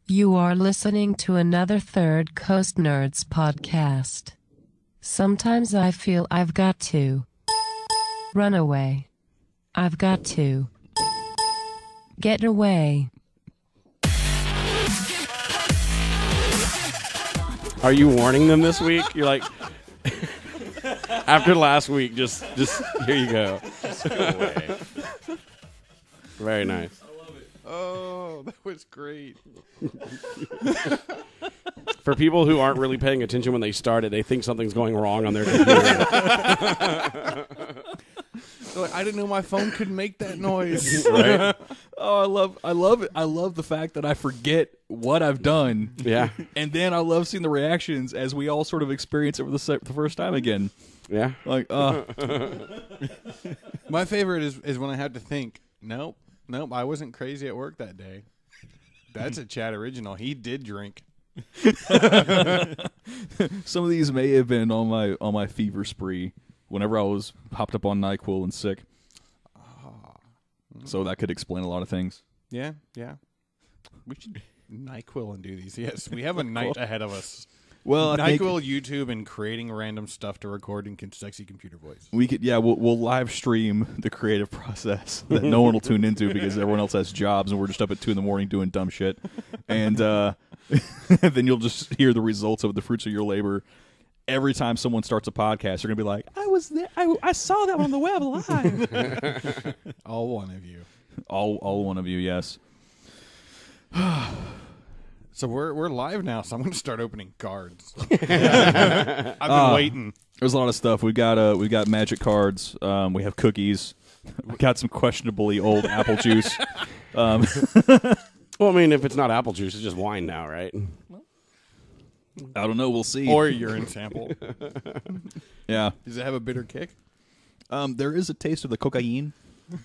You are listening to another Third Coast Nerds podcast. Sometimes I feel I've got to run away. I've got to get away. Are you warning them this week? You're like, after last week, just here you go. Just go away. Very nice. I love it. Oh, that was great. For people who aren't really paying attention when they started, they think something's going wrong on their computer. Like, I didn't know my phone could make that noise. Right? Oh, I love it. I love the fact that I forget what I've done. Yeah. And then I love seeing the reactions as we all sort of experience it for the first time again. Yeah. Like, My favorite is when I have to think, nope, I wasn't crazy at work that day. That's a Chad original. He did drink. some of these may have been on my fever spree whenever I was hopped up on NyQuil and sick. So that could explain a lot of things. Yeah. We should NyQuil and do these. Yes, we have a night ahead of us. Well, I think NyQuil, YouTube, and creating random stuff to record in sexy computer voice. we could. Yeah, we'll live stream the creative process that no one will tune into because everyone else has jobs and we're just up at 2 a.m. doing dumb shit, and then you'll just hear the results of the fruits of your labor. Every time someone starts a podcast, you're gonna be like, "I was there. I saw that on the web live." All one of you. All one of you, yes. So we're live now, so I'm going to start opening cards. I've been waiting. There's a lot of stuff. We got magic cards. We have cookies. We got some questionably old apple juice. Well, I mean, if it's not apple juice, it's just wine now, right? I don't know. We'll see. Or urine sample. Yeah. Does it have a bitter kick? There is a taste of the cocaine.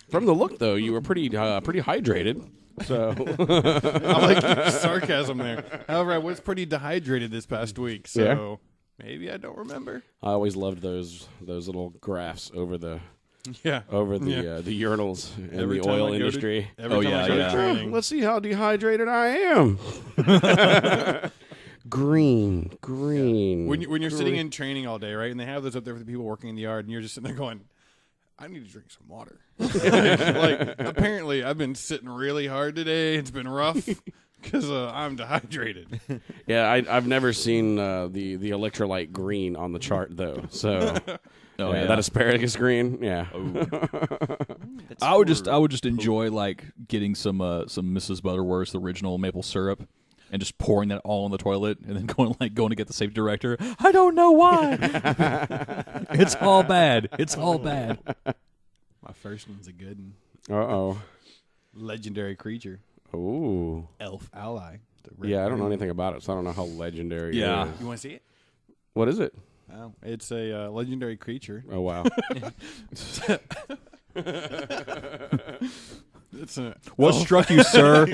From the look, though, you were pretty hydrated. So I like your sarcasm there. However, I was pretty dehydrated this past week, so maybe I don't remember. I always loved those little graphs over the Yeah. the urinals in Every the time oil I go to- industry. Every time I go to training. Let's see how dehydrated I am. Green. When you're sitting in training all day, right, and they have those up there for the people working in the yard, and you're just sitting there going, I need to drink some water. Like, apparently, I've been sitting really hard today. It's been rough because I'm dehydrated. Yeah, I've never seen the electrolyte green on the chart though. So that asparagus green. Yeah. I would just enjoy like getting some Mrs. Butterworth's original maple syrup and just pouring that all in the toilet and then going to get the safety director. I don't know why. It's all bad. It's all bad. My first one's a good one. Uh-oh. Legendary creature. Ooh. Elf ally. Yeah, I don't know anything about it, so I don't know how legendary it is. You want to see it? What is it? Oh, it's a legendary creature. Oh, wow. It's a What struck you, sir?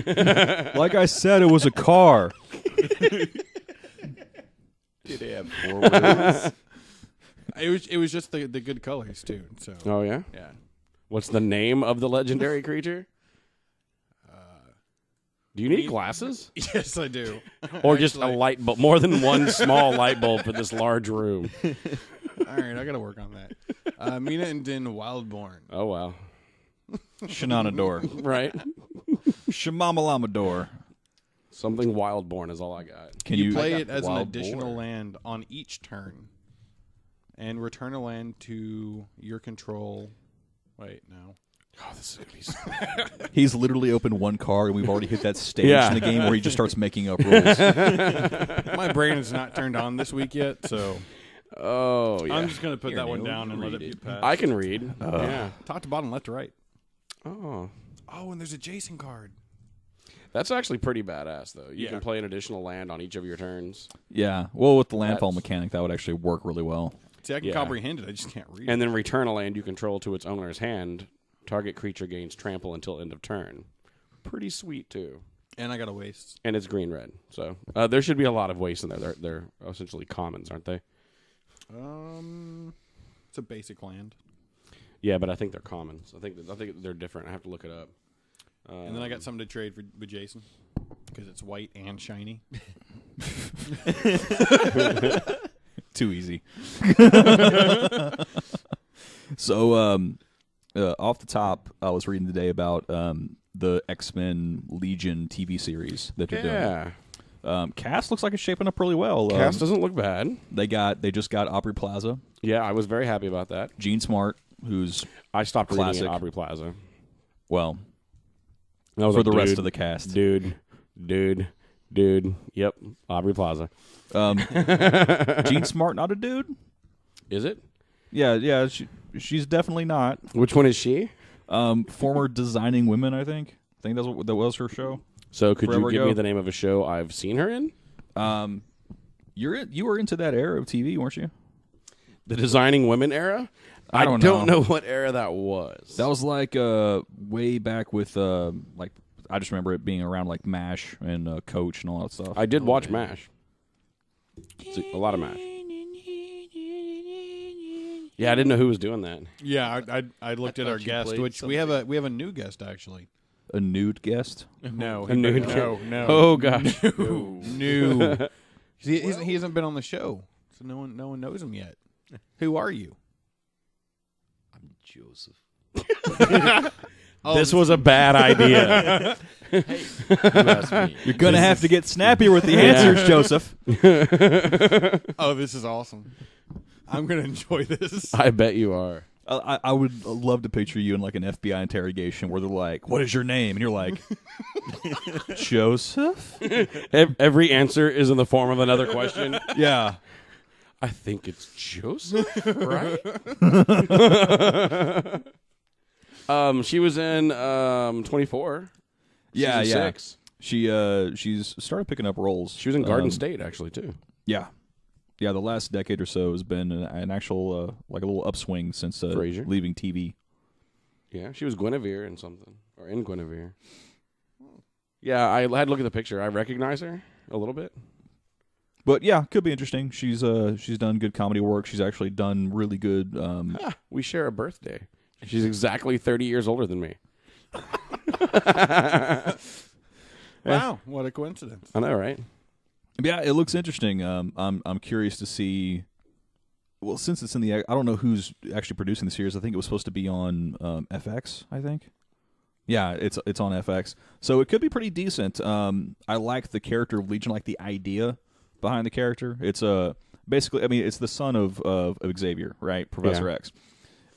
Like I said, it was a car. Did it have 4 words? It was just the good colors too. So Oh, yeah? yeah. What's the name of the legendary creature? Do you need glasses? Yes, I do. Or just a light bulb? More than one small light bulb for this large room. All right, I got to work on that. Mina and Din Wildborn. Oh, wow. Shenanador. Right? Shamamalamador. Something Wildborn is all I got. Can You you play it as an Wild additional boar. land on each turn, and return a land to your control. Wait, no. Oh, this is going to be so He's literally opened one card, and we've already hit that stage Yeah. in the game where he just starts making up rules. My brain is not turned on this week yet, so Oh, yeah. I'm just going to put that one down and let it be passed. I can read. Yeah. Top to bottom, left to right. Oh. Oh, and there's a Jason card. That's actually pretty badass, though. You Yeah. can play an additional land on each of your turns. Yeah. Well, with the landfall That's- mechanic, that would actually work really well. See, I can Yeah. comprehend it. I just can't read And it. then return a land you control to its owner's hand. Target creature gains trample until end of turn. Pretty sweet, too. And I got a waste. And it's green-red. So there should be a lot of wastes in there. They're essentially commons, aren't they? It's a basic land. Yeah, but I think they're commons. I think they're different. I have to look it up. And then I got something to trade with Jason. Because it's white and shiny. Too easy. So, off the top, I was reading today about the X-Men Legion TV series that they're doing. Cast looks like it's shaping up really well. Cast doesn't look bad. They just got Aubrey Plaza, Yeah, I was very happy about that. Gene Smart, who's I stopped Classic. reading at Aubrey Plaza. well I was for like, the rest dude, of the cast. Dude. Yep, Aubrey Plaza. Gene Smart, not a dude. Is it? Yeah. She's definitely not. Which one is she? Former Designing Women, I think. That was her show. So could Forever you give ago. me the name of a show I've seen her in? You were into that era of TV, weren't you? The Designing Women era? I don't know. what era that was. That was like way back with like I just remember it being around like MASH and Coach and all that stuff. I did watch MASH. A lot of MASH. Yeah, I didn't know who was doing that. Yeah, I looked at our guest, which we have a new guest actually. A nude guest. No, A nude no. Oh gosh. New. he hasn't been on the show, so no one knows him yet. Who are you? I'm Joseph. This was a bad idea. You asked me. You're gonna have to get snappier with the answers, Joseph. Oh, this is awesome. I'm gonna enjoy this. I bet you are. I would love to picture you in like an FBI interrogation where they're like, "What is your name?" and you're like, "Joseph." Every answer is in the form of another question. Yeah. I think it's Joseph, right? She was in 24. Yeah, Season yeah. 6. She's started picking up roles. She was in Garden State actually too. Yeah. Yeah, the last decade or so has been an actual, like a little upswing since Frasier. leaving TV. Yeah, she was Guinevere in something, or in Guinevere. Yeah, I had to look at the picture. I recognize her a little bit. But yeah, could be interesting. She's done good comedy work. She's actually done really good. We share a birthday. She's exactly 30 years older than me. Wow, what a coincidence! I know, right? Yeah, it looks interesting. I'm curious to see. Well, since it's in the, I don't know who's actually producing the series. I think it was supposed to be on FX. I think. Yeah, it's on FX, so it could be pretty decent. I like the character of Legion, like the idea behind the character. It's basically, I mean, it's the son of Xavier, right? Professor Yeah. X,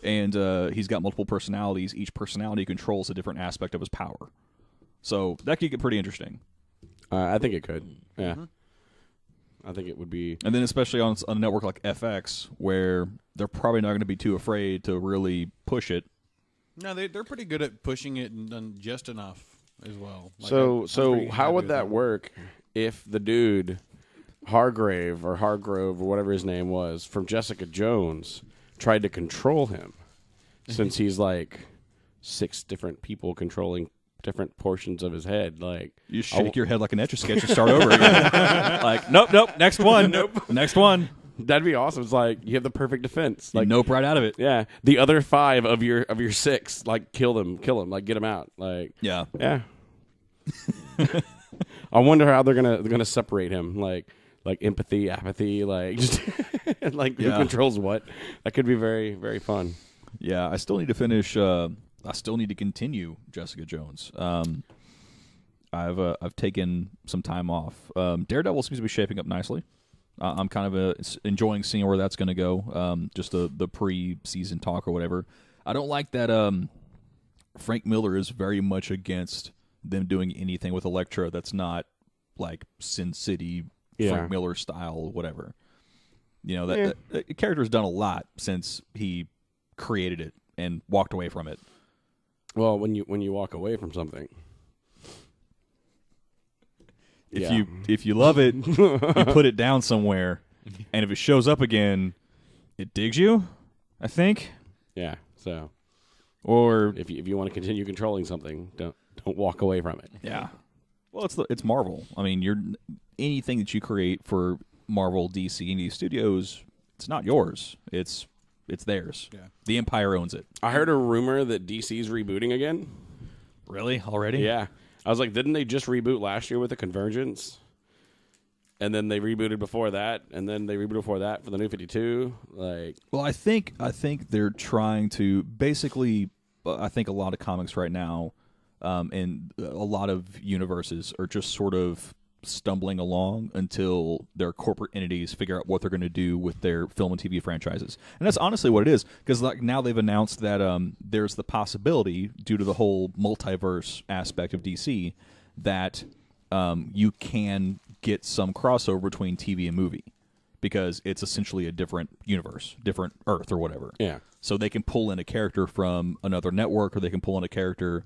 and he's got multiple personalities. Each personality controls a different aspect of his power. So that could get pretty interesting. I think it could. Yeah. I think it would be. And then especially on a network like FX, where they're probably not going to be too afraid to really push it. No, they're pretty good at pushing it and done just enough as well. Like, So I'm so pretty how happy would with that work if the dude Hargrove or whatever his name was from Jessica Jones tried to control him, since he's like 6 different people controlling different portions of his head? Like, You shake your head like an Etch-a-Sketch and start over again. Like, nope, next one. Next one. that'd be awesome. It's like you have the perfect defense. Like, Nope, right out of it. yeah, the other 5 of your 6, like kill them, like get them out. Like, Yeah. yeah. I wonder how they're gonna separate him. Like empathy, apathy, like just like who Yeah. controls what. That could be very, very fun. Yeah, I still need to finish. I still need to continue Jessica Jones. I've taken some time off. Daredevil seems to be shaping up nicely. I'm kind of enjoying seeing where that's going to go. Just the pre-season talk or whatever. I don't like that Frank Miller is very much against them doing anything with Elektra that's not like Sin City Yeah. Frank Miller style, whatever. You know that character's done a lot since he created it and walked away from it. Well, when you walk away from something, If you love it, you put it down somewhere, and if it shows up again, it digs you, I think. yeah. So Or if you want to continue controlling something, don't walk away from it. yeah, well, it's Marvel. I mean, anything that you create for Marvel, DC, and these studios, it's not yours. It's theirs. Yeah. The Empire owns it. I heard a rumor that DC's rebooting again. Really? Already? Yeah. I was like, didn't they just reboot last year with the Convergence? And then they rebooted before that, and then they rebooted before that for the New 52. Like, well, I think they're trying to basically. I think a lot of comics right now, and a lot of universes are just sort of stumbling along until their corporate entities figure out what they're going to do with their film and TV franchises. And that's honestly what it is, because like now they've announced that there's the possibility, due to the whole multiverse aspect of DC, that you can get some crossover between TV and movie, because it's essentially a different universe, different Earth or whatever. yeah. So they can pull in a character from another network, or they can pull in a character.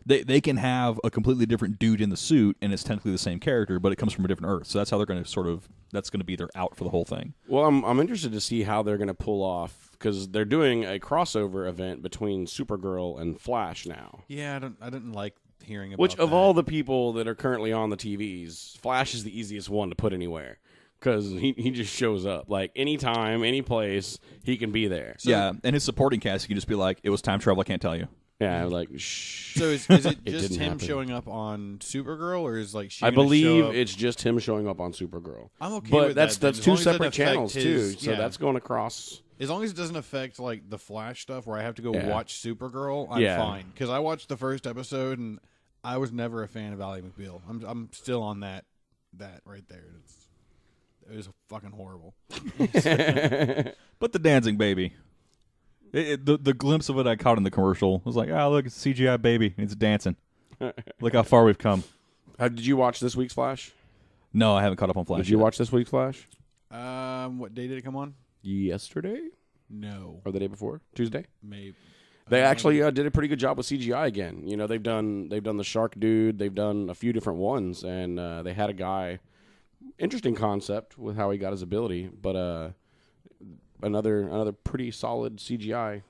They can have a completely different dude in the suit, and it's technically the same character, but it comes from a different Earth. So that's how they're going to that's going to be their out for the whole thing. Well, I'm interested to see how they're going to pull off, because they're doing a crossover event between Supergirl and Flash now. Yeah, I didn't like hearing about Which, of that. all the people that are currently on the TVs, Flash is the easiest one to put anywhere. Because he just shows up. Like, anytime, any place, he can be there. So, yeah, and his supporting cast, you can just be like, it was time travel, I can't tell you. Yeah, like, shh. So is it It just didn't him happen. showing up on Supergirl, or is like she I gonna show believe up? it's just him showing up on Supergirl. I'm okay but with that's that. that's As long two as it separate affect channels, his- too. So yeah. that's going across. As long as it doesn't affect like the Flash stuff, where I have to go Yeah. watch Supergirl, I'm Yeah. fine. Because I watched the first episode and I was never a fan of Ally McBeal. I'm still on that right there. It was fucking horrible. But the dancing baby. The glimpse of it I caught in the commercial was like, oh, look, it's CGI baby. It's dancing. Look how far we've come. Did you watch this week's Flash? No, I haven't caught up on Flash Did you yet. watch this week's Flash? What day did it come on? Yesterday? No, Or the day before? Tuesday? maybe. They actually did a pretty good job with CGI again. You know, they've done the Shark Dude. They've done a few different ones, and they had a guy. Interesting concept with how he got his ability, but another pretty solid CGI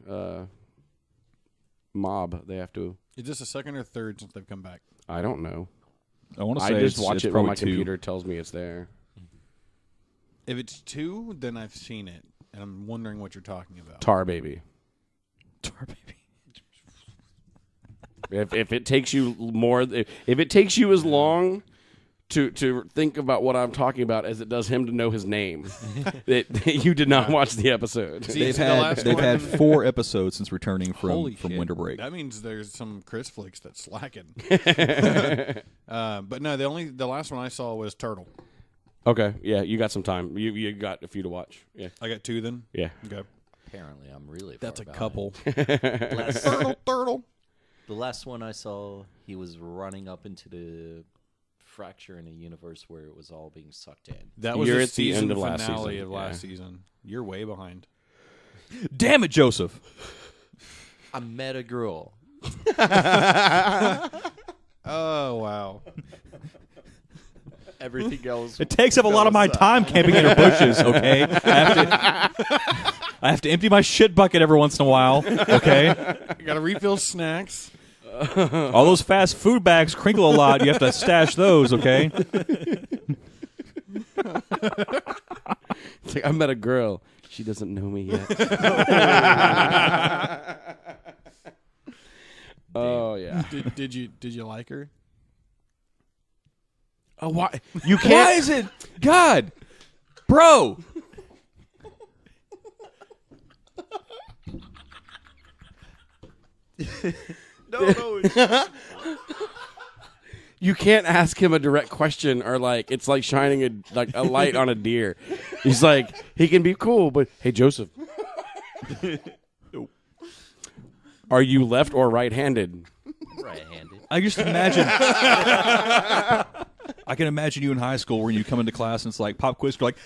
mob. They have to. Is this the second or third since they've come back? I don't know. I want to say I just it's watch it when probably my 2. computer tells me it's there. If it's 2, then I've seen it, and I'm wondering what you're talking about. Tar Baby. Tar baby. If it takes you if it takes you as long to think about what I'm talking about as it does him to know his name, you did not watch the episode. See, They've the had last they've one- had 4 episodes since returning Holy from shit. winter break. That means there's some Chris flicks that's slacking. But no, the last one I saw was Turtle. Okay, yeah, you got some time. You got a few to watch. Yeah, I got 2 then. yeah. Okay, Apparently, I'm really that's a far couple. behind. Turtle. The last one I saw, he was running up into the fracture in a universe where it was all being sucked in. That was You're the at the season end of last finale season, of last yeah. season. You're way behind. Damn it, Joseph. I met a girl. Oh wow. Everything else. It takes up a lot of my time camping in her bushes, okay? I have to empty my shit bucket every once in a while, okay? I gotta refill snacks. All those fast food bags crinkle a lot. You have to stash those, okay? It's like, I met a girl. She doesn't know me yet. Oh yeah. Did you like her? Oh, why you can't? Why is it? God, bro. No. You can't ask him a direct question, or like it's like shining a light on a deer. He's like, he can be cool, but hey, Joseph, are you left or right-handed? Right-handed. I just imagine. I can imagine you in high school when you come into class and it's like pop quiz. You're like,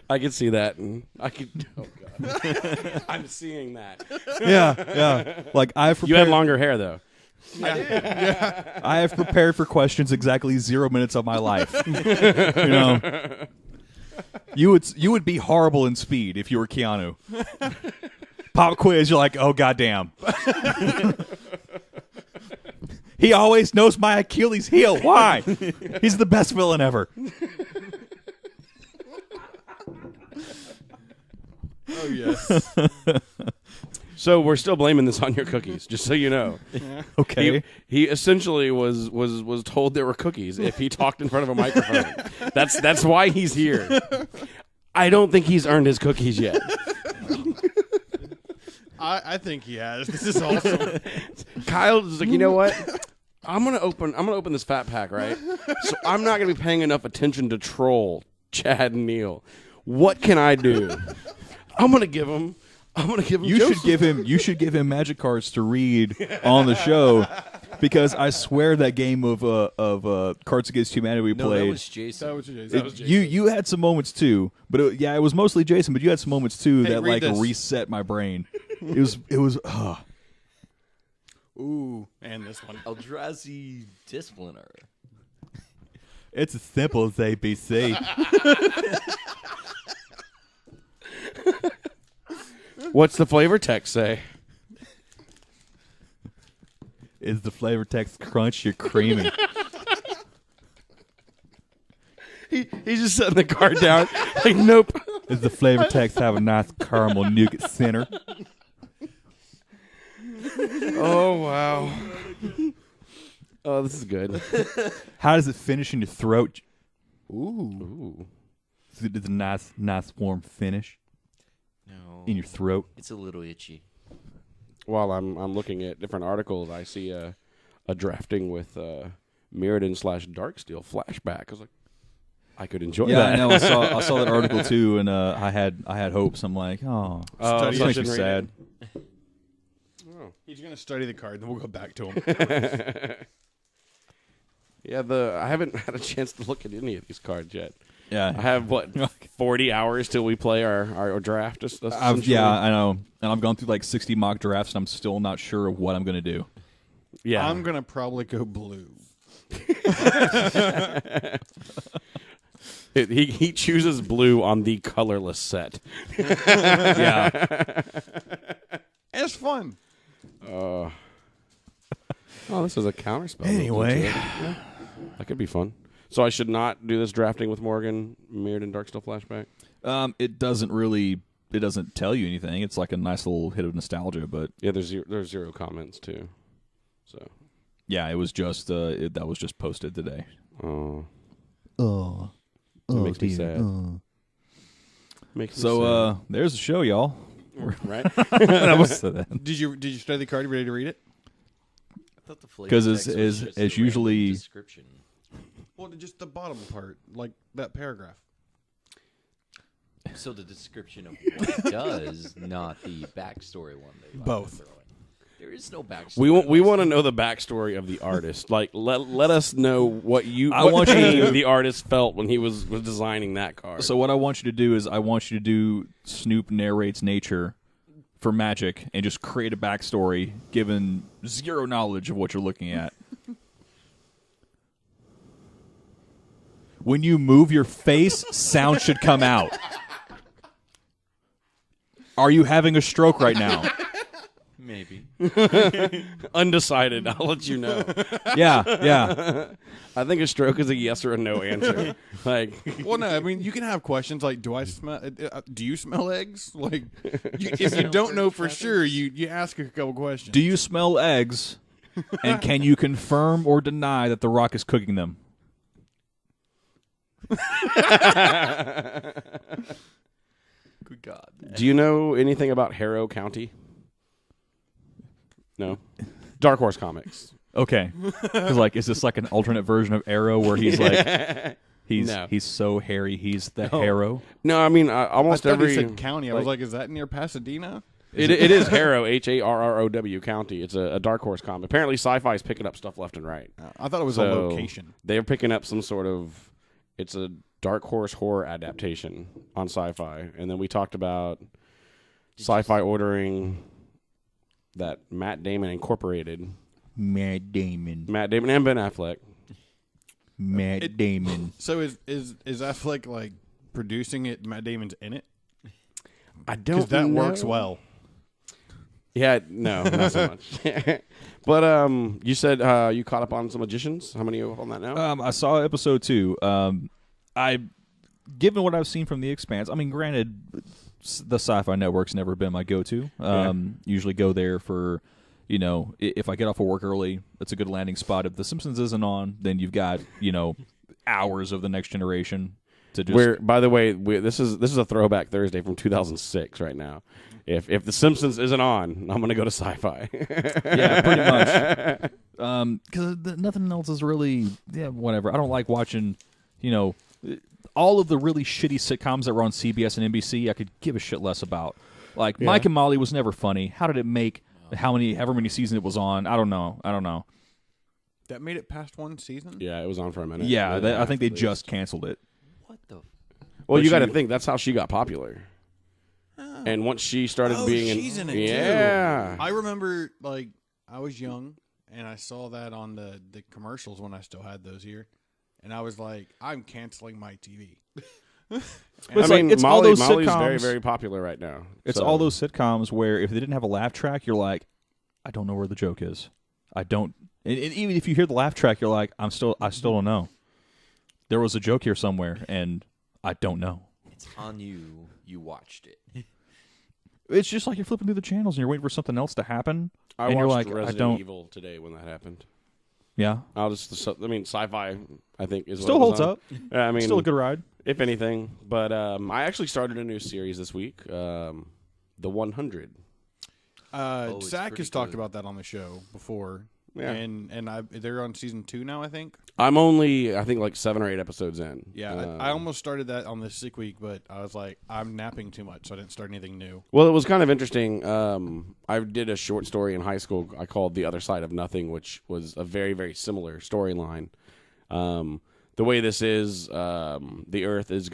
I could see that, and I could. Oh God, I'm seeing that. yeah. Like I've prepared, You had longer hair though. I have prepared for questions exactly 0 minutes of my life. You know, you would be horrible in speed if you were Keanu. Pop quiz, you're like, oh goddamn. He always knows my Achilles heel. Why? He's the best villain ever. Oh yes. So we're still blaming this on your cookies, just so you know. Okay. He essentially was told there were cookies if he talked in front of a microphone. That's why he's here. I don't think he's earned his cookies yet. I think he has. This is awesome. Kyle's like, you know what? I'm gonna open this fat pack, right? So I'm not gonna be paying enough attention to troll Chad and Neil. What can I do? I'm gonna give him. You should give him magic cards to read on the show, because I swear that game of Cards Against Humanity we No, played. that was Jason. That was Jason. You had some moments too, but it was mostly Jason. But you had some moments too that read like this. reset my brain. It was. Ooh, and this one. Eldrazi Discipliner. It's as simple as ABC. What's the flavor text say? Is the flavor text crunch? You're creamy. He's just setting the card down. Like, nope. Does the flavor text have a nice caramel nougat center? Oh wow. Oh, this is good. How does it finish in your throat? Ooh. Is it a nice warm finish No. in your throat? It's a little itchy. While I'm looking at different articles, I see a drafting with Mirrodin / Darksteel flashback. I was like, I could enjoy Yeah, that. I know. I saw that article too, and I had hopes. I'm like, oh, Study this makes me session sad. He's going to study the card, then we'll go back to him. Yeah, I haven't had a chance to look at any of these cards yet. Yeah, I have 40 hours till we play our draft. yeah, I know. And I've gone through like 60 mock drafts, and I'm still not sure of what I'm going to do. Yeah, I'm going to probably go blue. He chooses blue on the colorless set. Yeah, It's fun. Oh, this is a counterspell. Anyway. Yeah, that could be fun. So I should not do this drafting with Morgan, Mirrored and Darksteel flashback? it doesn't tell you anything. It's like a nice little hit of nostalgia, but Yeah, there's zero comments too. So yeah, it was just that was just posted today. it makes me sad. Makes me sad. There's the show, y'all. Right? That was that. Did you study the card? You ready to read it? I thought the flavor 'Cause text as- was as- just as a random usually- description. Well, just the bottom part, like that paragraph. So the description of what it does, not the backstory one. Both. There is no backstory. We want to know the backstory of the artist. Like let us know what I want you to- the artist felt when he was designing that card. So what I want you to do is I want you to do Snoop narrates nature for Magic and just create a backstory given zero knowledge of what you're looking at. When you move your face, sound should come out. Are you having a stroke right now? Maybe. Undecided. I'll let you know. Yeah. I think a stroke is a yes or a no answer. Like, Well, no, I mean you can have questions like, do I smell? Do you smell eggs? Like, if you don't know for sure, you ask a couple questions. Do you smell eggs? And can you confirm or deny that The Rock is cooking them? Good God. do you know anything about Harrow County? No. Dark Horse Comics. Okay. 'Cause, like, is this like an alternate version of Arrow where he's like, No. he's so hairy, he's the Harrow? No, I mean I almost thought every. he said county. I was like- like, is that near Pasadena? It is Harrow, Harrow County. It's a Dark Horse comic. Apparently, Sci-Fi is picking up stuff left and right. I thought it was a So, location. They're picking up some sort of. It's a Dark Horse horror adaptation on Sci-Fi, and then we talked about Sci-Fi ordering that Matt Damon incorporated. Matt Damon. Matt Damon and Ben Affleck. Matt Damon. So is Affleck like producing it? Matt Damon's in it I because don't. that know. works well. Yeah, no, not so much. But you said you caught up on some Magicians. How many are you on that now? I saw episode 2. Given what I've seen from The Expanse, I mean, granted, the Sci-Fi Network's never been my go-to. Usually go there for, if I get off of work early, it's a good landing spot. If The Simpsons isn't on, then you've got, hours of The Next Generation to just... By the way, this is a throwback Thursday from 2006 right now. If The Simpsons isn't on, I'm going to go to Sci-Fi. Yeah, pretty much. Because nothing else is really, whatever. I don't like watching, all of the really shitty sitcoms that were on CBS and NBC. I could give a shit less about. Like Mike and Molly was never funny. How did it make? However many seasons it was on? I don't know. That made it past one season? Yeah, it was on for a minute. Yeah, I think they just canceled it. What the? Well, you got to think that's how she got popular. And once she started being she's in it too. I remember, I was young, and I saw that on the commercials when I still had those here, and I was like, I'm canceling my TV. It's all those Molly's sitcoms. very, very popular right now. It's all those sitcoms where if they didn't have a laugh track, you're like, I don't know where the joke is. I don't. And even if you hear the laugh track, you're like, I still don't know. There was a joke here somewhere, and I don't know. It's on you. You watched it. It's just like you're flipping through the channels and you're waiting for something else to happen. I and watched you're like, Resident Evil today when that happened. Yeah. Sci-Fi, I think, is still what holds up. Yeah, Still a good ride. If anything. But I actually started a new series this week, The 100. Zach has talked about that on the show before. Yeah. And they're on season 2 now, I think. I'm only, I think, 7 or 8 episodes in. Yeah, I almost started that on this sick week, but I was like, I'm napping too much, so I didn't start anything new. Well, it was kind of interesting. I did a short story in high school I called The Other Side of Nothing, which was a very, very similar storyline. The way this is, the Earth is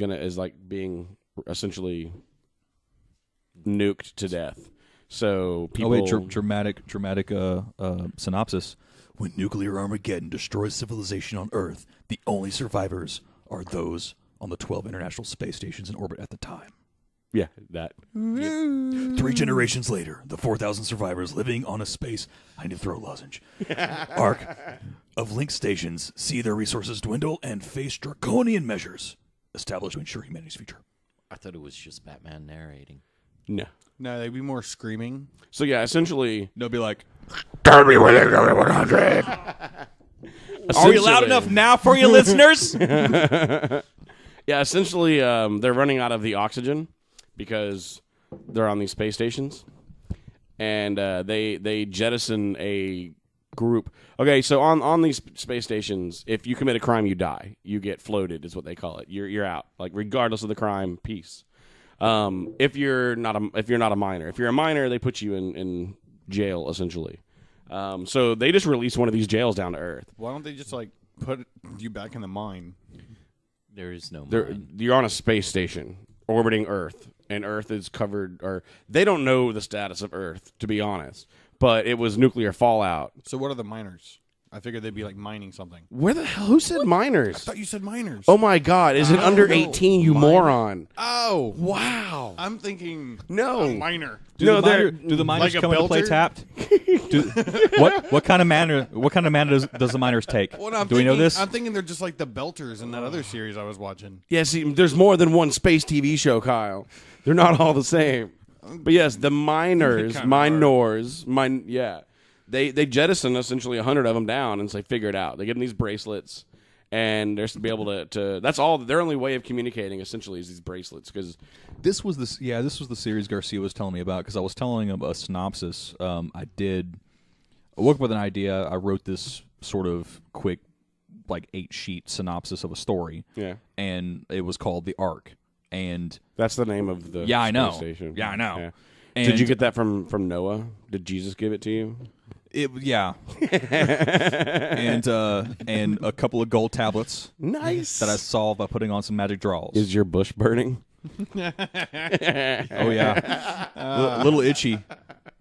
being essentially nuked to death. So people... dramatic synopsis. When nuclear Armageddon destroys civilization on Earth, the only survivors are those on the 12 international space stations in orbit at the time. Yeah, that. 3 generations later, the 4,000 survivors living on a space... I need to throw a lozenge. Arc of linked stations see their resources dwindle and face draconian measures established to ensure humanity's future. I thought it was just Batman narrating. No, they'd be more screaming. So yeah, essentially... They'll be like... Tell me when they're going 100! Are we loud enough now for you listeners? Yeah, essentially, they're running out of the oxygen because they're on these space stations, and they jettison a group. Okay, so on these space stations, if you commit a crime, you die. You get floated, is what they call it. You're out, regardless of the crime. Peace. If you're not a minor, if you're a minor, they put you in jail essentially. So they just released one of these jails down to Earth. Why don't they just put you back in the mine? There is no mine. You're on a space station orbiting Earth, and Earth is covered, or they don't know the status of Earth, to be honest. But it was nuclear fallout. So what are the miners? I figured they'd be mining something. Where the hell? Who said miners? I thought you said miners. Oh my God! Is it under 18? You moron! Oh wow! I'm thinking no miner. Do the miners come in to play Tapped? What kind of manner? What kind of manner does the miners take? Do we know this? I'm thinking they're just like the Belters in that other series I was watching. Yeah, see, there's more than one space TV show, Kyle. They're not all the same. But yes, the miners, yeah. They jettison essentially 100 of them down and say, figure it out. They give them these bracelets, and they're to be able to. That's all. Their only way of communicating essentially is these bracelets. Because this was the series Garcia was telling me about. Because I was telling him a synopsis. I woke up with an idea. I wrote this sort of quick, 8-sheet synopsis of a story. Yeah, and it was called The Ark. And that's the name of the space station. Yeah, I know. Yeah. And did you get that from Noah? Did Jesus give it to you? Yeah. and a couple of gold tablets. Nice. That I solved by putting on some magic draws. Is your bush burning? Oh yeah. A little itchy,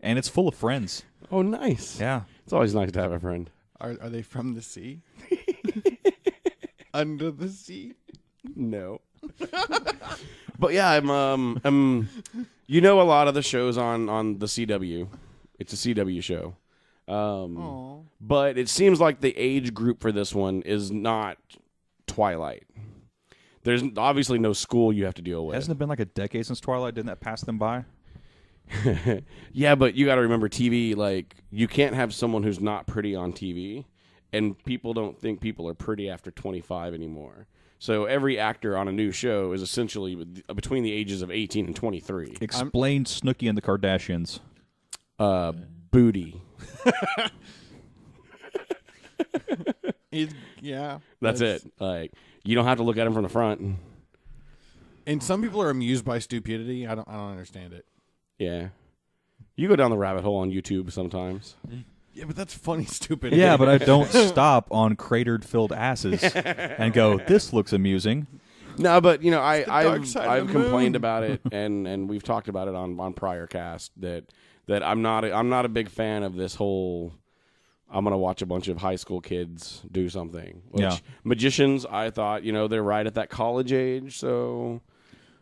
and it's full of friends. Oh, nice. Yeah. It's always nice to have a friend. Are they from the sea? Under the sea? No. But yeah, I'm a lot of the shows on the CW. It's a CW show. But it seems like the age group for this one is not Twilight. there's obviously no school you have to deal with. Hasn't it been like a decade since Twilight? Didn't that pass them by? Yeah, but you got to remember TV. Like, you can't have someone who's not pretty on TV, and people don't think people are pretty after 25 anymore. So every actor on a new show is essentially between the ages of 18 and 23. Explain Snooki and the Kardashians. Booty. Yeah, That's it. Like, you don't have to look at them from the front. And some people are amused by stupidity. I don't understand it. Yeah. You go down the rabbit hole on YouTube sometimes. Yeah, but that's funny stupid. Yeah, but I don't stop on cratered-filled asses and go, this looks amusing. No, but you know, dark side of I've the complained moon. about it, and we've talked about it on prior cast that I'm not a big fan of this whole. I'm gonna watch a bunch of high school kids do something. Which, Yeah. magicians, I thought, you know, they're right at that college age, so.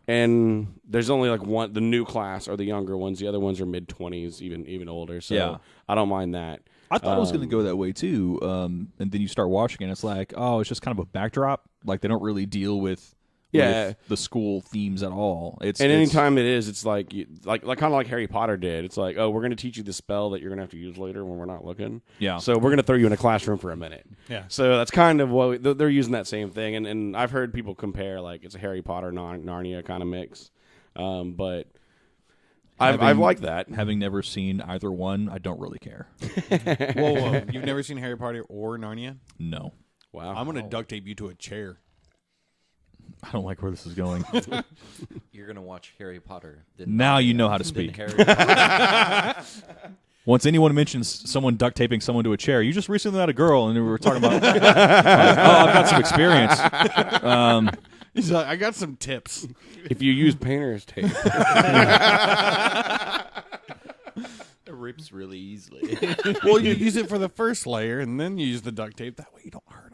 And there's only like one, the new class are the younger ones. The other ones are mid-20s, even older. So Yeah. I don't mind that. I thought it was going to go that way too, and then you start watching it, and it's like, oh, it's just kind of a backdrop. Like they don't really deal with the school themes at all. It's Anytime it is, it's like kind of like Harry Potter did. It's like, oh, we're going to teach you the spell that you're going to have to use later when we're not looking. Yeah. So we're going to throw you in a classroom for a minute. Yeah. So that's kind of what they're using that same thing, and I've heard people compare like it's a Harry Potter Narnia kind of mix, but. I've liked that. Having never seen either one, I don't really care. Whoa. You've never seen Harry Potter or Narnia? No. Wow. I'm going to duct tape you to a chair. I don't like where this is going. You're gonna watch Harry Potter. Now you know how to speak. Harry Potter. Once anyone mentions someone duct taping someone to a chair, you just recently had a girl, and we were talking about, I've got some experience. He's like, I got some tips. If you use painter's tape. It rips really easily. Well, you use it for the first layer, and then you use the duct tape. That way you don't hurt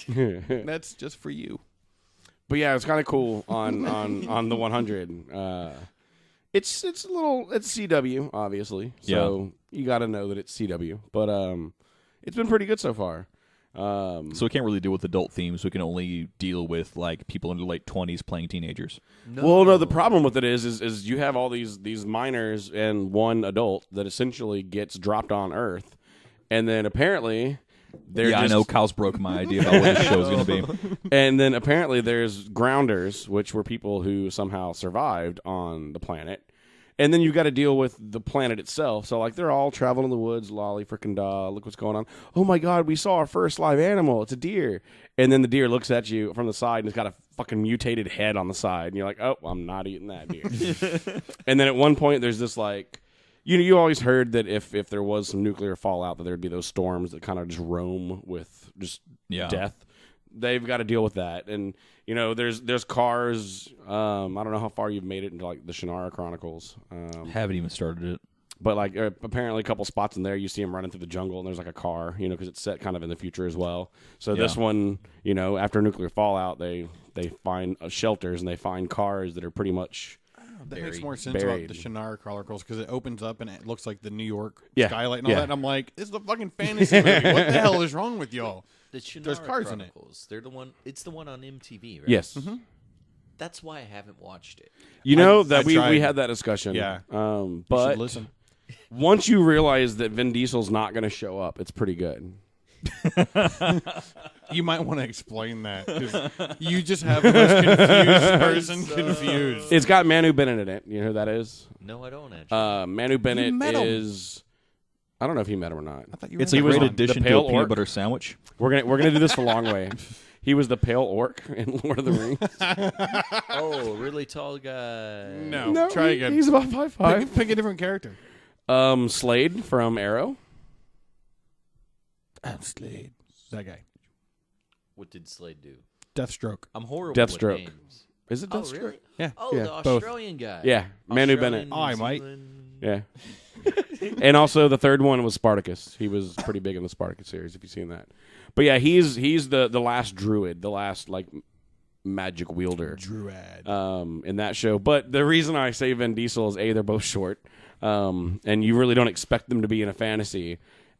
them. That's just for you. But yeah, it's kind of cool on the 100. It's CW obviously, so you got to know that it's CW. But it's been pretty good so far. So we can't really deal with adult themes. We can only deal with like people in their late 20s playing teenagers. Well, no, the problem with it is you have all these minors and one adult that essentially gets dropped on Earth, and then apparently. I know Kyle's broke my idea about what this show's going to be. And then apparently there's grounders, which were people who somehow survived on the planet. And then you've got to deal with the planet itself. So, like, they're all traveling in the woods, lolly frickin' da, look what's going on. Oh, my God, we saw our first live animal. It's a deer. And then the deer looks at you from the side and it's got a fucking mutated head on the side. And you're like, oh, I'm not eating that deer. And then at one point there's this, like, you always heard that if there was some nuclear fallout, that there'd be those storms that kind of just roam with just death. They've got to deal with that, and you know, there's cars. I don't know how far you've made it into like the Shannara Chronicles. Haven't even started it. But like apparently a couple spots in there, you see them running through the jungle, and there's like a car, you know, because it's set kind of in the future as well. So this one, you know, after nuclear fallout, they find shelters and they find cars that are pretty much. That makes more sense buried. about the Shannara Chronicles because it opens up and it looks like the New York Yeah. skylight and all Yeah. that. And I'm like, this is a fucking fantasy movie. What the hell is wrong with y'all? The Shannara There's cars in it. Chronicles. They're the one. It's the one on MTV, right? Yes. That's why I haven't watched it. You know I that we tried. had that discussion. Yeah. But You should listen. once you realize that Vin Diesel's not going to show up, it's pretty good. You might want to explain that because you just have the most confused person confused. It's got Manu Bennett in it. You know who that is? No, I don't actually. Manu Bennett met him. is. I don't know if he met him or not. I thought you It's were a He was great the addition to pale a peanut orc. butter sandwich. We're gonna do this the long way. He was the pale orc in Lord of the Rings. Oh, really tall guy. No, try again. He's about 5'5". Pick a different character. Slade from Arrow. Slade. That guy. What did Slade do? Deathstroke. I'm horrible Deathstroke. with names. Is it Oh, Deathstroke? really? Yeah. Oh, Yeah, the both. Australian guy. Yeah, Manu Australian, Bennett. New I might. Zealand. Yeah. And also the third one was Spartacus. He was pretty big in the Spartacus series, if you've seen that. But yeah, he's the last druid, the last like magic wielder. Druid. In that show. But the reason I say Vin Diesel is A, they're both short. And you really don't expect them to be in a fantasy.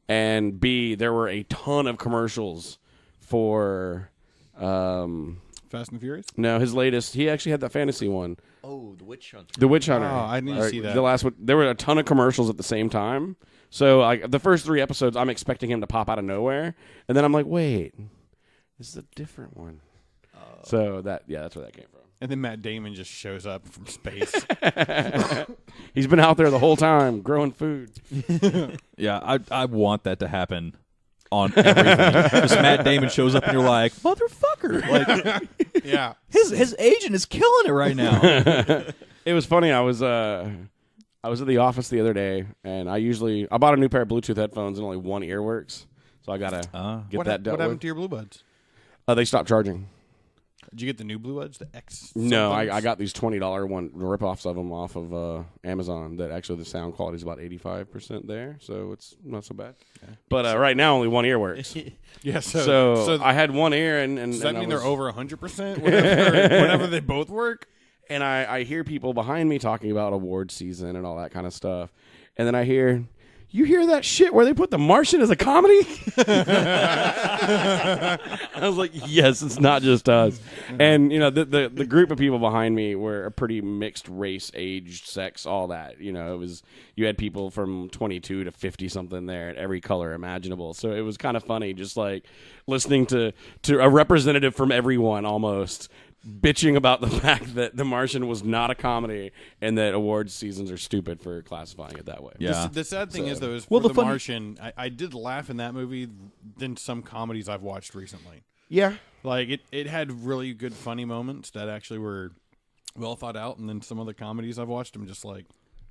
And B, there were a ton of commercials for Film Fast and Furious? No, his latest. He actually had that fantasy one. Oh, the Witch Hunter. The Witch Hunter. Oh, I need to see that. The last one. There were a ton of commercials at the same time. So the first 3 episodes, I'm expecting him to pop out of nowhere, and then I'm like, wait, this is a different one. So that's where that came from. And then Matt Damon just shows up from space. He's been out there the whole time growing food. Yeah, I want that to happen on everything. Just Matt Damon shows up and you're like, motherfucker! Like, Yeah. his agent is killing it right now. It was funny. I was at the office the other day, and I bought a new pair of Bluetooth headphones, and only one ear works, so I gotta get that dealt What happened with. to your Blue Buds? They stopped charging. Did you get the new Blue Buds? The X? No, somethings? I got these $20 one ripoffs of them off of Amazon. That actually the sound quality is about 85% there, so it's not so bad. Okay. But right now, only one ear works. Yeah, So I had one ear, and does that and mean I was, they're over 100% whenever they both work? And I hear people behind me talking about award season and all that kind of stuff, and then I hear, you hear that shit where they put The Martian as a comedy? I was like, yes, it's not just us. And the group of people behind me were a pretty mixed race, age, sex, all that. You had people from 22 to 50 something there at every color imaginable. So it was kind of funny, just like listening to a representative from everyone almost bitching about the fact that The Martian was not a comedy and that awards seasons are stupid for classifying it that way. Yeah. The sad thing is, though, is Well, for the The funny- Martian, I did laugh in that movie than some comedies I've watched recently. Yeah. Like, it had really good funny moments that actually were well thought out, and then some other comedies I've watched, I'm just like,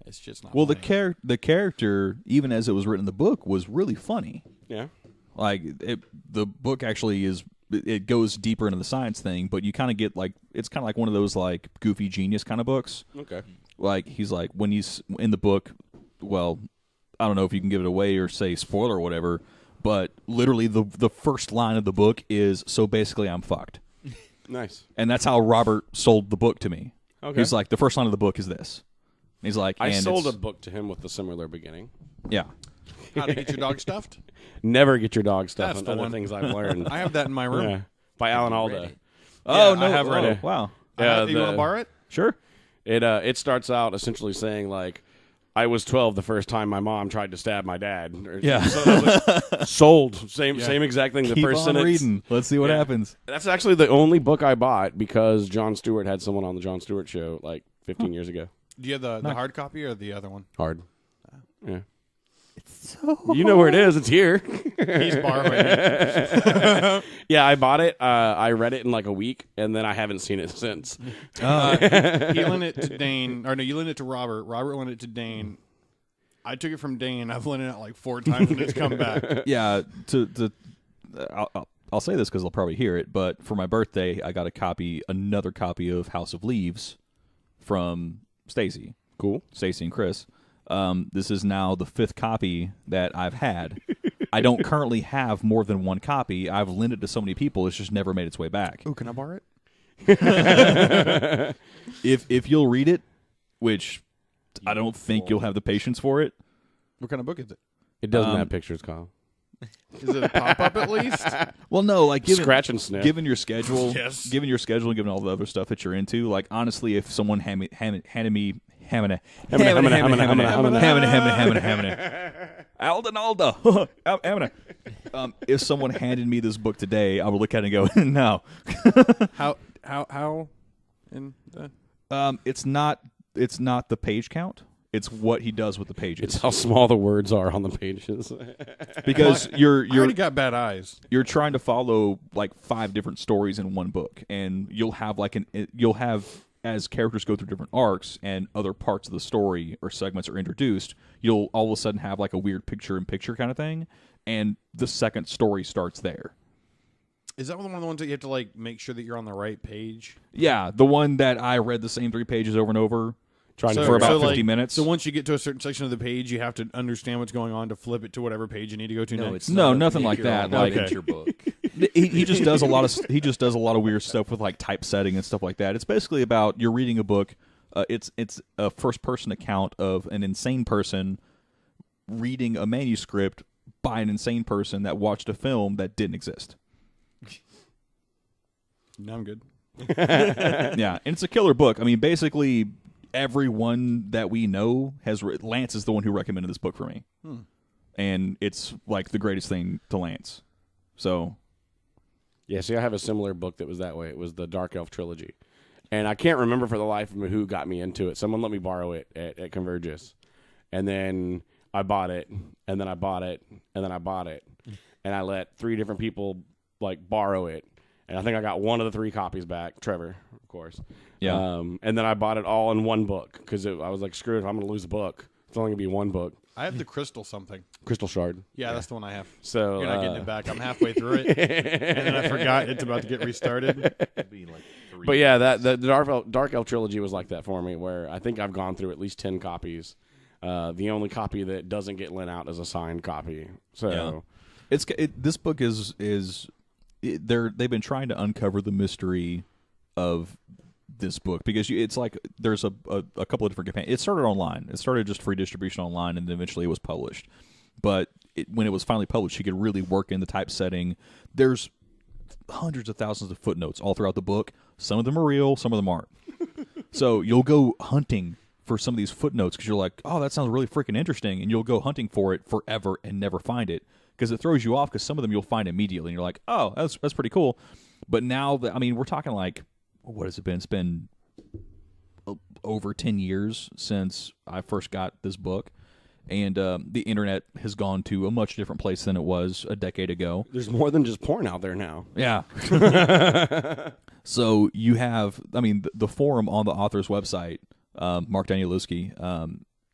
it's just not Well, funny. the character, even as it was written in the book, was really funny. Yeah. Like the book actually is. It goes deeper into the science thing, but you kind of get it's kind of like one of those like goofy genius kind of books. Okay. Like he's like when he's in the book. Well, I don't know if you can give it away or say spoiler or whatever, but literally the first line of the book is, so basically I'm fucked. Nice. And that's how Robert sold the book to me. Okay. He's like, the first line of the book is this. And he's like, I and sold a it's- book to him with a similar beginning. Yeah. How to Get Your Dog Stuffed? Never get your dog stuff That's and the other one. things I've learned. I have that in my room. Yeah. By Alan Alda. Oh Yeah, no! I have read oh, it. Wow. Yeah, You want to borrow it? Sure. It starts out essentially saying like, I was 12 the first time my mom tried to stab my dad. Yeah. So I was like, sold. Same exact thing. The Keep first on sentence. reading. Let's see what Yeah. happens. That's actually the only book I bought because Jon Stewart had someone on the Jon Stewart show like 15 years ago. Do you have the hard copy or the other one? Hard. Yeah. So You know where it is. It's here. He's borrowing it. Yeah, I bought it. I read it in like a week, and then I haven't seen it since. He lent it to Dane. Or no, you lent it to Robert. Robert lent it to Dane. I took it from Dane. I've lent it out like 4 times and it's come back. yeah. I'll say this because they'll probably hear it, but for my birthday, I got another copy of House of Leaves from Stacy and Chris. This is now the 5th copy that I've had. I don't currently have more than 1 copy. I've lent it to so many people; it's just never made its way back. Ooh, can I borrow it? If you'll read it, which I don't think you'll have the patience for it. What kind of book is it? It doesn't have pictures, Kyle. Is it a pop-up at least? Well, no, like Scratch and sniff. given your schedule, Yes. given your schedule, and given all the other stuff that you're into, like honestly, if someone handed me Alda, if someone handed me this book today, I would look at it and go, no. How in the... It's not the page count. It's what he does with the pages. It's how small the words are on the pages. Because I you're already got bad eyes. you're trying to follow like 5 different stories in one book, and you'll have as characters go through different arcs and other parts of the story or segments are introduced, you'll all of a sudden have like a weird picture-in-picture kind of thing, and the second story starts there. Is that one of the ones that you have to like make sure that you're on the right page? Yeah, the one that I read the same 3 pages over and over. Trying to for about 50 like, minutes. So once you get to a certain section of the page, you have to understand what's going on to flip it to whatever page you need to go to No, next. it's No, not a nothing like make your that. own Like- adventure book. he just does a lot of weird stuff with like typesetting and stuff like that. It's basically about you're reading a book. It's a first person account of an insane person reading a manuscript by an insane person that watched a film that didn't exist. No, I'm good. Yeah, and it's a killer book. I mean, basically, everyone that we know has Lance is the one who recommended this book for me, and it's like the greatest thing to Lance. So, Yeah, see, I have a similar book that was that way. It was the Dark Elf trilogy, and I can't remember for the life of me who got me into it. Someone let me borrow it at Convergys, and then I bought it, and then I bought it, and then I bought it, and I let 3 different people like borrow it. And I think I got one of the 3 copies back, Trevor, of course. Yeah. And then I bought it all in one book because I was like, screw it, if I'm going to lose a book, it's only going to be one book. I have the crystal something. Crystal Shard. Yeah, that's the one I have. So You're not getting it back. I'm halfway through it, and then I forgot it's about to get restarted. It'd be like 3 But yeah, days. the Dark Elf trilogy was like that for me, where I think I've gone through at least 10 copies. The only copy that doesn't get lent out is a signed copy. So this book they've been trying to uncover the mystery of this book because it's like there's a couple of different campaigns. It started online. It started just free distribution online, and then eventually it was published. But when it was finally published, you could really work in the typesetting. There's hundreds of thousands of footnotes all throughout the book. Some of them are real, some of them aren't. So you'll go hunting for some of these footnotes because you're like, oh, that sounds really freaking interesting, and you'll go hunting for it forever and never find it because it throws you off because some of them you'll find immediately, and you're like, oh, that's pretty cool. But now, we're talking like, what has it been? It's been over 10 years since I first got this book, and the internet has gone to a much different place than it was a decade ago. there's more than just porn out there now. Yeah. So you have, the forum on the author's website, Mark Danielewski,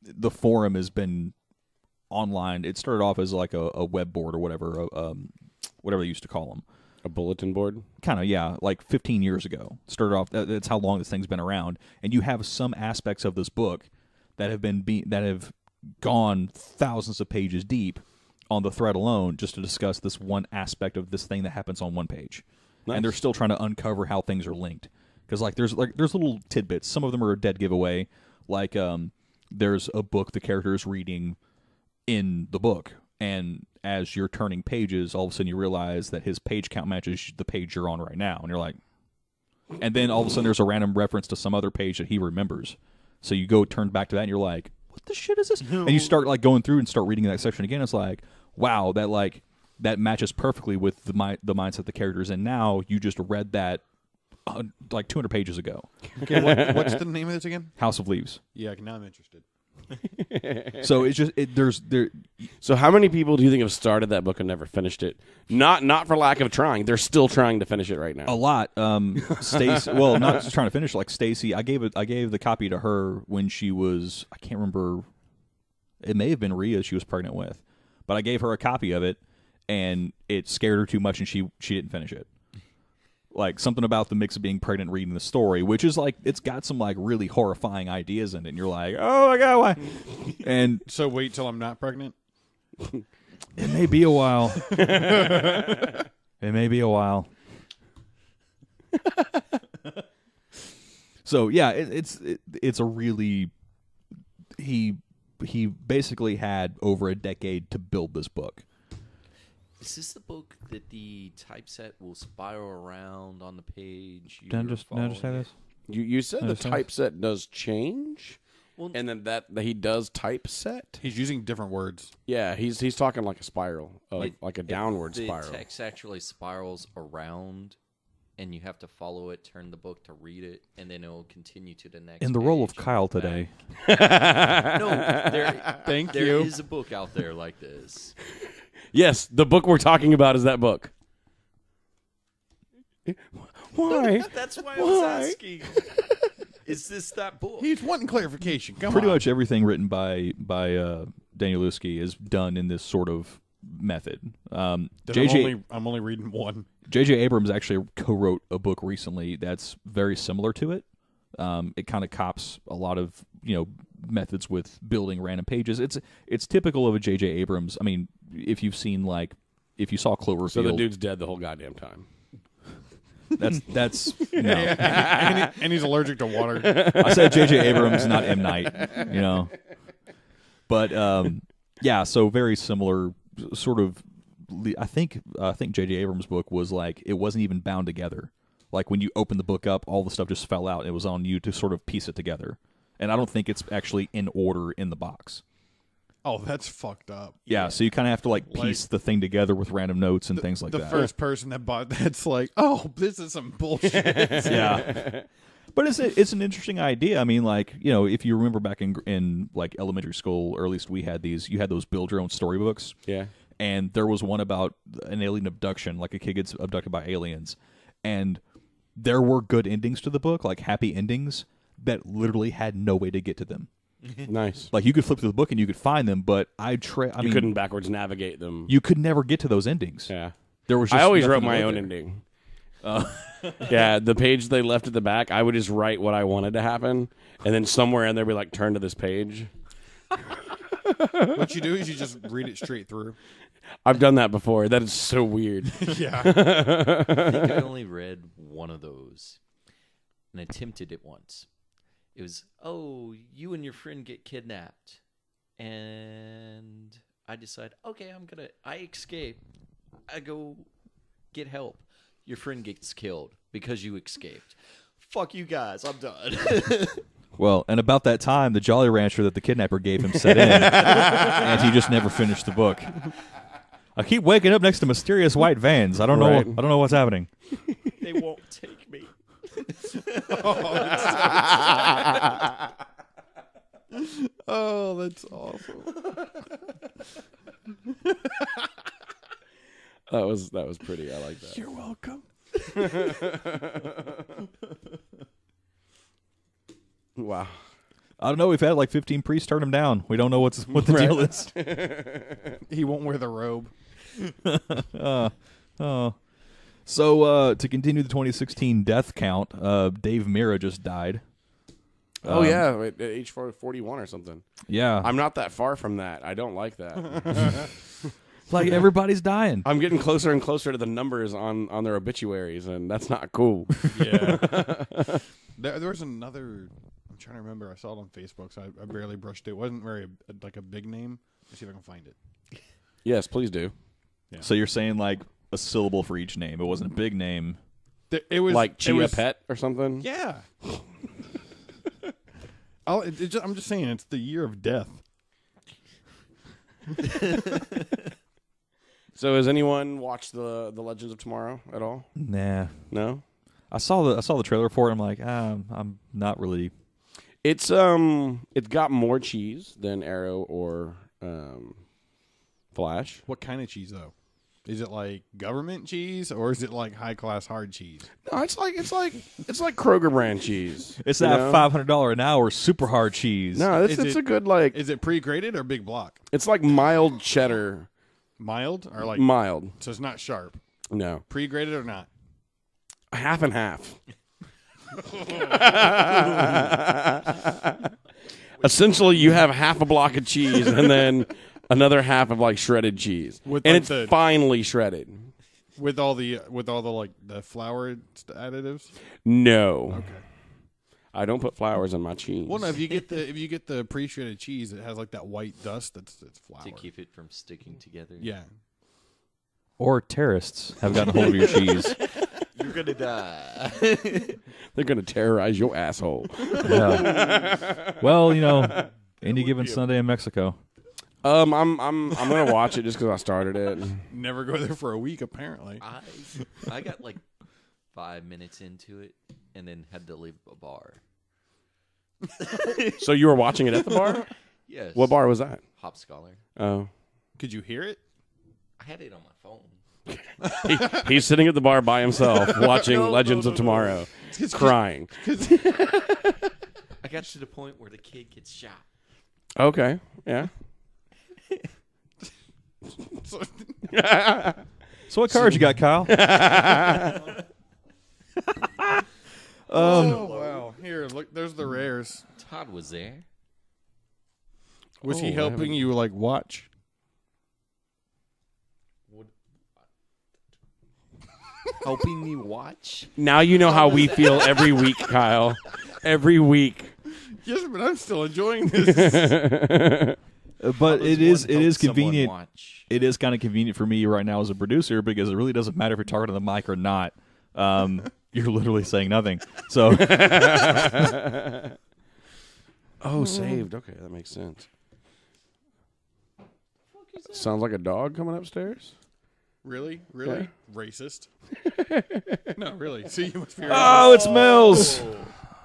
the forum has been online. It started off as like a web board or whatever, whatever they used to call them. A bulletin board? Kind of, yeah, like 15 years ago. Started off. That's how long this thing's been around. And you have some aspects of this book that have gone thousands of pages deep on the thread alone just to discuss this one aspect of this thing that happens on one page. Nice. And they're still trying to uncover how things are linked. Because there's little tidbits. Some of them are a dead giveaway. Like there's a book the character is reading in the book, and as you're turning pages, all of a sudden you realize that his page count matches the page you're on right now, and you're like, and then all of a sudden there's a random reference to some other page that he remembers. So you go turn back to that, and you're like, what the shit is this? And you start like going through and start reading that section again. It's like, wow, that matches perfectly with the mindset the character's in now. You just read that like 200 pages ago. Okay, what's the name of this again? House of Leaves. Yeah, now I'm interested. So it's just So how many people do you think have started that book and never finished it? Not for lack of trying. They're still trying to finish it right now. a lot. Stacy, well, not just trying to finish. Like Stacy, I gave the copy to her when she was, I can't remember. It may have been Rhea she was pregnant with, but I gave her a copy of it, and it scared her too much, and she didn't finish it. Like something about the mix of being pregnant and reading the story, which is like it's got some like really horrifying ideas in it, and you're like, oh my god, why? And So wait till I'm not pregnant? it may be a while. It may be a while. So yeah, it's a really he basically had over a decade to build this book. Is this the book that the typeset will spiral around on the page? Did I just say this? You said the Understand. typeset does change, Well, and then that he does typeset. He's using different words. Yeah, he's talking like a spiral, like a downward the spiral. text actually spirals around, and you have to follow it, turn the book to read it, and then it will continue to the next. In the role of page. Kyle today, No, there you. is a book out there like this. Yes, the book we're talking about is that book. Why? That's why I was asking. Is this that book? He's wanting clarification. Come pretty on. much everything written by Danielewski is done in this sort of method. Then I'm only reading one. J.J. Abrams actually co-wrote a book recently that's very similar to it. It kind of cops a lot of methods with building random pages. It's typical of a J.J. Abrams. I mean, if you saw Cloverfield, So the dude's dead the whole goddamn time. that's no. and he's allergic to water. I said J.J. Abrams, not M. Night. But yeah. So very similar, sort of. I think J.J. Abrams' book was like it wasn't even bound together. like when you open the book up, all the stuff just fell out. It was on you to sort of piece it together. And I don't think it's actually in order in the box. Oh, that's fucked up. Yeah, so you kind of have to like piece the thing together with random notes and things like that. The first person that bought that's like, oh, this is some bullshit. Yeah. But it's an interesting idea. I mean, like, you know, if you remember back in like elementary school, or at least we had these, you had those build your own storybooks. Yeah. And there was one about an alien abduction, like a kid gets abducted by aliens. And there were good endings to the book, like happy endings, that literally had no way to get to them. Nice. Like, you could flip through the book and you could find them, but I mean, couldn't backwards navigate them. You could never get to those endings. Yeah. There was just I always nothing wrote to my look own there. ending. Yeah, the page they left at the back, I would just write what I wanted to happen, and then somewhere in there be like, turn to this page. What you do is you just read it straight through. I've done that before. That is so weird. Yeah. I think I only read one of those and attempted it once. It was, oh, you and your friend get kidnapped. And I decide, okay, I escape. I go get help. Your friend gets killed because you escaped. Fuck you guys, I'm done. Well, and about that time, the Jolly Rancher that the kidnapper gave him set in, and he just never finished the book. I keep waking up next to mysterious white vans. I don't know. Right. I don't know what's happening. They won't take me. Oh, that's awesome. That was pretty. I like that. You're welcome. Wow. I don't know. We've had like 15 priests turn him down. We don't know what the deal is. He won't wear the robe. So to continue the 2016 death count, Dave Mirra just died. Oh, yeah, at age 41 or something. Yeah. I'm not that far from that. I don't like that. Like, everybody's dying. I'm getting closer and closer to the numbers on their obituaries, and that's not cool. Yeah. There was another. I'm trying to remember. I saw it on Facebook, so I barely brushed it. It wasn't very like a big name. Let's see if I can find it. Yes, please do. Yeah. So you're saying like a syllable for each name. It wasn't a big name. It was Like it Chia was- Pet or something? Yeah. I'm just saying, it's the year of death. So has anyone watched the Legends of Tomorrow at all? Nah. No? I saw the trailer for it. I'm like, I'm not really. It's got more cheese than Arrow or Flash. What kind of cheese though? Is it like government cheese or is it like high class hard cheese? No, it's like Kroger brand cheese. It's you that know? $500 an hour super hard cheese. No, it's Is a it- good like. Is it pre-grated or big block? It's like mild cheddar. Mild or like Mild. so it's not sharp. No, Pre-grated or not? half and half. Essentially, you have half a block of cheese and then another half of like shredded cheese, With, and like, it's the- finely shredded. With all the like the flour additives. No, Okay. I don't put flowers on my cheese. Well, no, if you get the pre-shredded cheese, it has like that white dust that's flour. To keep it from sticking together. Yeah. Or terrorists have gotten a hold of your cheese. You're going to die. They're gonna terrorize your asshole. Yeah. Well, you know, any given Sunday in Mexico. I'm gonna watch it just because I started it. Never go there for a week, apparently. I got like 5 minutes into it and then had to leave a bar. So you were watching it at the bar? Yes. What bar was that? Hop Scholar. Oh, Could you hear it? I had it on my phone. he's sitting at the bar by himself watching Legends of Tomorrow, crying. I got to the point where the kid gets shot. Okay, yeah. So what cards you got, Kyle? Oh wow! Here, look. There's the rares. Todd was there. Was Oh, he I helping haven't- you like watch? Helping me watch? Now you know how we feel every week, Kyle. Every week. Yes, but I'm still enjoying this. But it is Someone convenient. watch. It is kind of convenient for me right now as a producer because it really doesn't matter if you're talking to the mic or not. You're literally saying nothing. So, saved. Okay, that makes sense. Sounds like a dog coming upstairs. Really? Racist. No, really. See, you must be oh, it's Mills.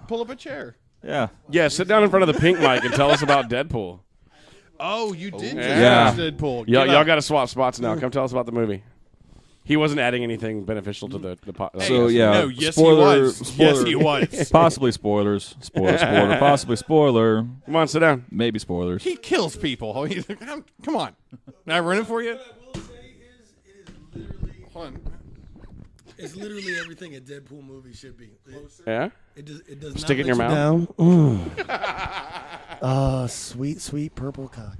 Pull up a chair. Yeah. Yeah, sit down in front of the pink mic and tell us about Deadpool. Oh, you did just Yeah. watch Deadpool. Y'all got to swap spots now. Come tell us about the movie. He wasn't adding anything beneficial to the So yeah, No, yes, spoiler, he was. Spoiler, Yes, he was. Possibly spoilers. Spoiler. Possibly spoiler. Come on, sit down. Maybe spoilers. He kills people. I mean, come on. Can I run it for you? What I will say is, it is literally, Hold on. it's literally everything a Deadpool movie should be. Yeah? It does not Stick it in let your you mouth. down. Sweet, sweet purple cock.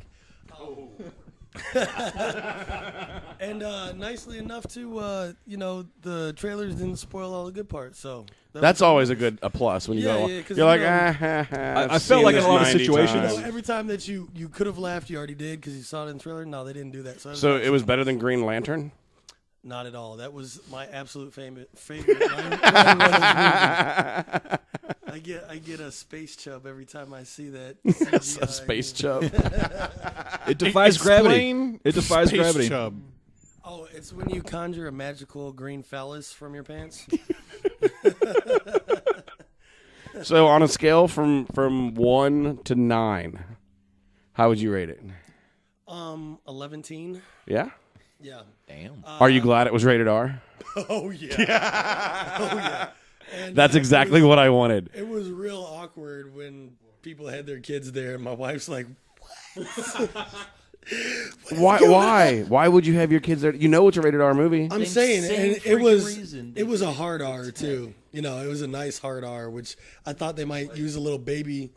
And nicely enough, too, the trailers didn't spoil all the good parts. So That's always a plus when you Yeah, go. yeah, 'cause you're like, you know- I I felt like in a lot of situations- You know, every time that you could have laughed, you already did because you saw it in the trailer. No, they didn't do that. So it was better than Green Lantern. Not at all. That was my absolute favorite Ryan Reynolds movie. I get a space chub every time I see that. A CGI. space chub. It defies gravity. Explain It defies Space gravity. Chub. Oh, it's when you conjure a magical green phallus from your pants. So on a scale from 1 to 9, how would you rate it? 11. Yeah. Yeah. Damn. Are you glad it was rated R? Oh yeah. Oh yeah. And That's exactly what I wanted. It was real awkward when people had their kids there, and my wife's like, Why would you have your kids there? You know it's a rated R movie. I'm Same saying, and freaking reason. it was a hard R too. You know, it was a nice hard R, which I thought they might use a little baby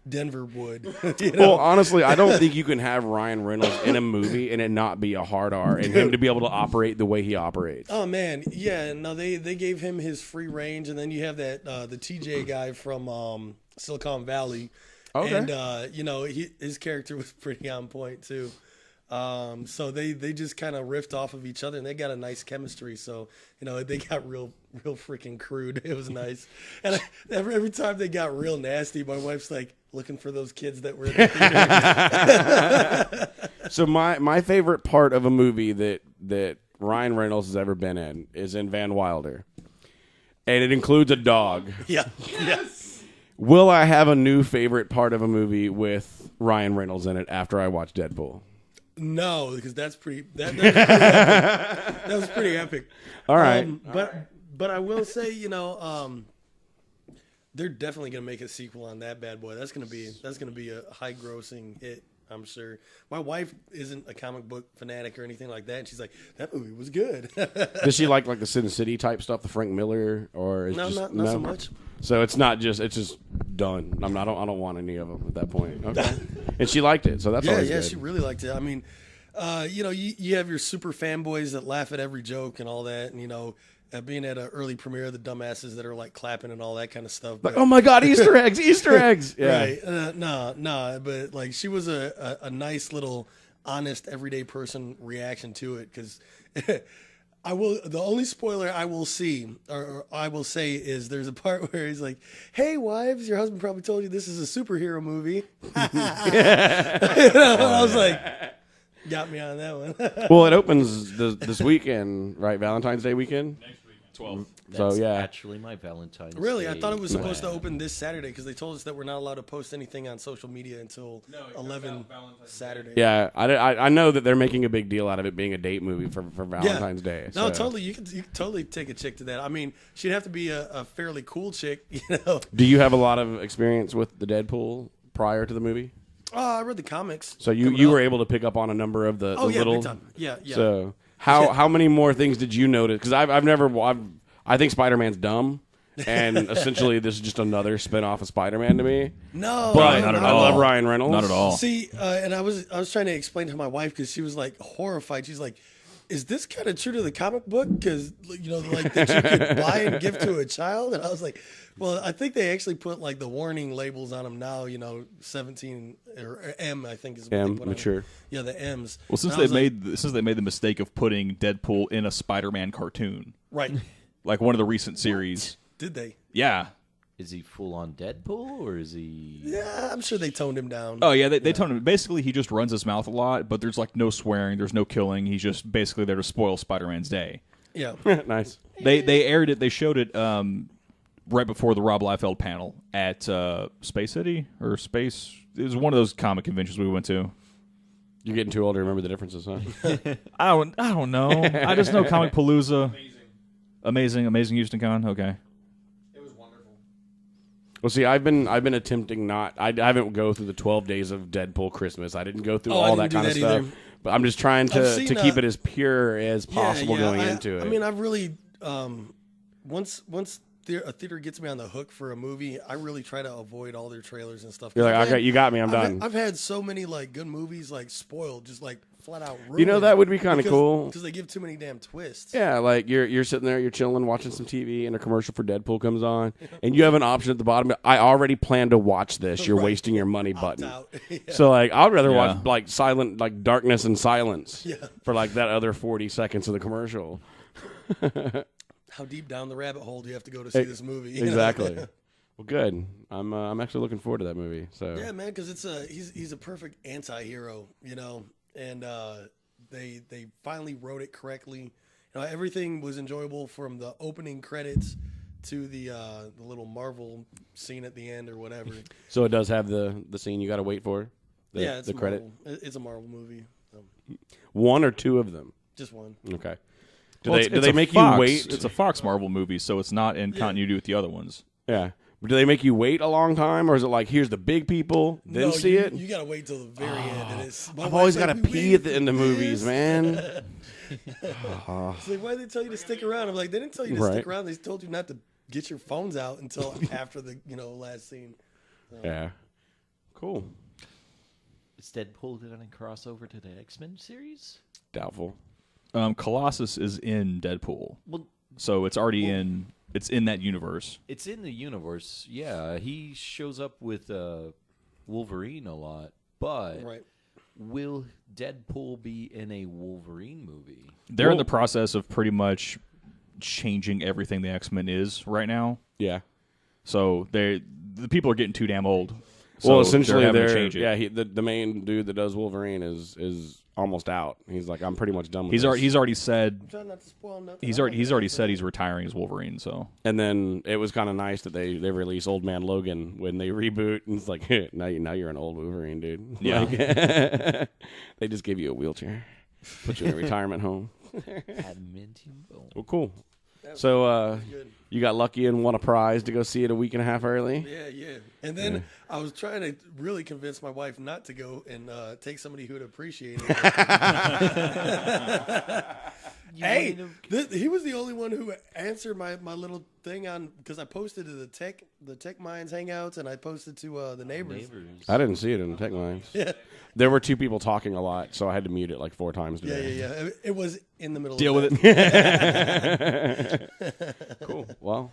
Denver would. You know? Well, honestly, I don't think you can have Ryan Reynolds in a movie and it not be a hard R, and him to be able to operate the way he operates. Oh man, yeah. No, they gave him his free range, and then you have that the TJ guy from Silicon Valley, Okay. and his character was pretty on point too. So they just kind of riffed off of each other, and they got a nice chemistry. So they got real freaking crude. It was nice, and every time they got real nasty, my wife's like looking for those kids that were in the theater. So my favorite part of a movie that Ryan Reynolds has ever been in is in Van Wilder, and it includes a dog. Yeah. Yes. Will I have a new favorite part of a movie with Ryan Reynolds in it after I watch Deadpool? No, because that was pretty epic. That was pretty epic. All right. But I will say, they're definitely gonna make a sequel on that bad boy. That's gonna be a high grossing hit, I'm sure. My wife isn't a comic book fanatic or anything like that, and she's like, that movie was good. Does she like the Sin City type stuff, the Frank Miller, or is No, just, not so much. So it's just done. I don't want any of them at that point. Okay. And she liked it, so that's always good. She really liked it. I mean, you have your super fanboys that laugh at every joke and all that, and being at an early premiere, the dumbasses that are like clapping and all that kind of stuff. Like, oh my God, Easter eggs, Easter eggs. Yeah. Right? No, but like she was a nice little honest everyday person reaction to it, because the only spoiler I will see or I will say is there's a part where he's like, "Hey wives, your husband probably told you this is a superhero movie." I was like, got me on that one. Well, it opens this weekend, right? Valentine's Day weekend. Next week, 12. So That's yeah. actually my Valentine's Really, I Day thought it was supposed to plan. open this Saturday because they told us that we're not allowed to post anything on social media until 11 Saturday. Yeah, I know that they're making a big deal out of it being a date movie for Valentine's Day. No, so. totally. You could totally take a chick to that. I mean, she'd have to be a fairly cool chick, Do you have a lot of experience with the Deadpool prior to the movie? Oh, I read the comics. So you were able to pick up on a number of the little. big time. Yeah. So how many more things did you notice? Because I think Spider-Man's dumb, and essentially this is just another spin-off of Spider-Man to me. No, But not at I all. love Ryan Reynolds. Not at all. See, and I was trying to explain to my wife because she was like horrified. She's like, is this kind of true to the comic book? Because, you know, like that you could buy and give to a child? And I was like, well, I think they actually put like the warning labels on them now, you know, 17 or M, I think is what M, they put mature. on. Yeah, the M's. Well, since they made the mistake of putting Deadpool in a Spider-Man cartoon, Right. like one of the recent series. Did they? Yeah. Is he full on Deadpool or is he? Yeah, I'm sure they toned him down. Oh yeah, they toned him. Basically, he just runs his mouth a lot, but there's like no swearing, there's no killing. He's just basically there to spoil Spider-Man's day. Yeah. Nice. They aired it. They showed it right before the Rob Liefeld panel at Space City or Space. It was one of those comic conventions we went to. You're getting too old to remember the differences, huh? I don't know. I just know Comic Palooza. Amazing Houston Con. Okay. Well, see, I've been attempting not. I haven't go through the 12 days of Deadpool Christmas. I didn't go through I all didn't that kind of do stuff. that either. But I'm just trying to I've seen, keep it as pure as possible going into it. I mean, I've really once a theater gets me on the hook for a movie, I really try to avoid all their trailers and stuff. You're like, you got me. I'm done. I've had so many like good movies like spoiled, just like flat out ruined. You know, that would be kind of cool. Because they give too many damn twists. Yeah, like you're sitting there, you're chilling, watching some TV, and a commercial for Deadpool comes on, and you have an option at the bottom. I already plan to watch this. You're wasting your money button. Out. Yeah. So like, I'd rather watch like darkness and silence Yeah. for like that other 40 seconds of the commercial. How deep down the rabbit hole do you have to go to see this movie? you know? Exactly. Well, good. I'm actually looking forward to that movie. So Yeah, man, because he's a perfect anti-hero, you know, and they finally wrote it correctly. You know, everything was enjoyable from the opening credits to the little Marvel scene at the end or whatever. So it does have the scene you got to wait for. It's the credit. Marvel. It's a Marvel movie. One or two of them. Just one. Okay. Do Well, they it's a make Fox. you wait? It's a Fox Marvel movie, so it's not in continuity with the other ones. Yeah. But do they make you wait a long time, or is it like here's the big people, then No, see it? You gotta wait till the very end. And it's, I've always got to pee at the end of movies, man. It's like, why did they tell you to stick around? I'm like, they didn't tell you to Right. stick around. They told you not to get your phones out until after the last scene. Yeah. Cool. Is Deadpool going to cross over to the X-Men series? Doubtful. Colossus is in Deadpool, Well, so it's already in. It's in that universe. it's in the universe. Yeah, he shows up with Wolverine a lot, but Right. will Deadpool be in a Wolverine movie? They're in the process of pretty much changing everything the X-Men is right now. Yeah. So the people are getting too damn old. Well, So essentially, having to they're change it. the main dude that does Wolverine is almost out. He's like, I'm pretty much done with He's this. already said Try not to spoil nothing. he's already said he's retiring as Wolverine. So And then it was kind of nice that they release Old Man Logan when they reboot, and it's like, now you're an old Wolverine, dude. Yeah. Like, they just give you a wheelchair, put you in a retirement home. Adamantium bone. Well, cool. So Good. you got lucky and won a prize to go see it a week and a half early. Yeah. And then I was trying to really convince my wife not to go and take somebody who would appreciate it. Hey, he was the only one who answered my little thing on, because I posted to the Tech Minds Hangouts, and I posted to the neighbors. I didn't see it in the Tech Lines. Yeah. There were two people talking a lot, so I had to mute it like 4 times today. Yeah. It was in the middle deal of with it. Cool. Well,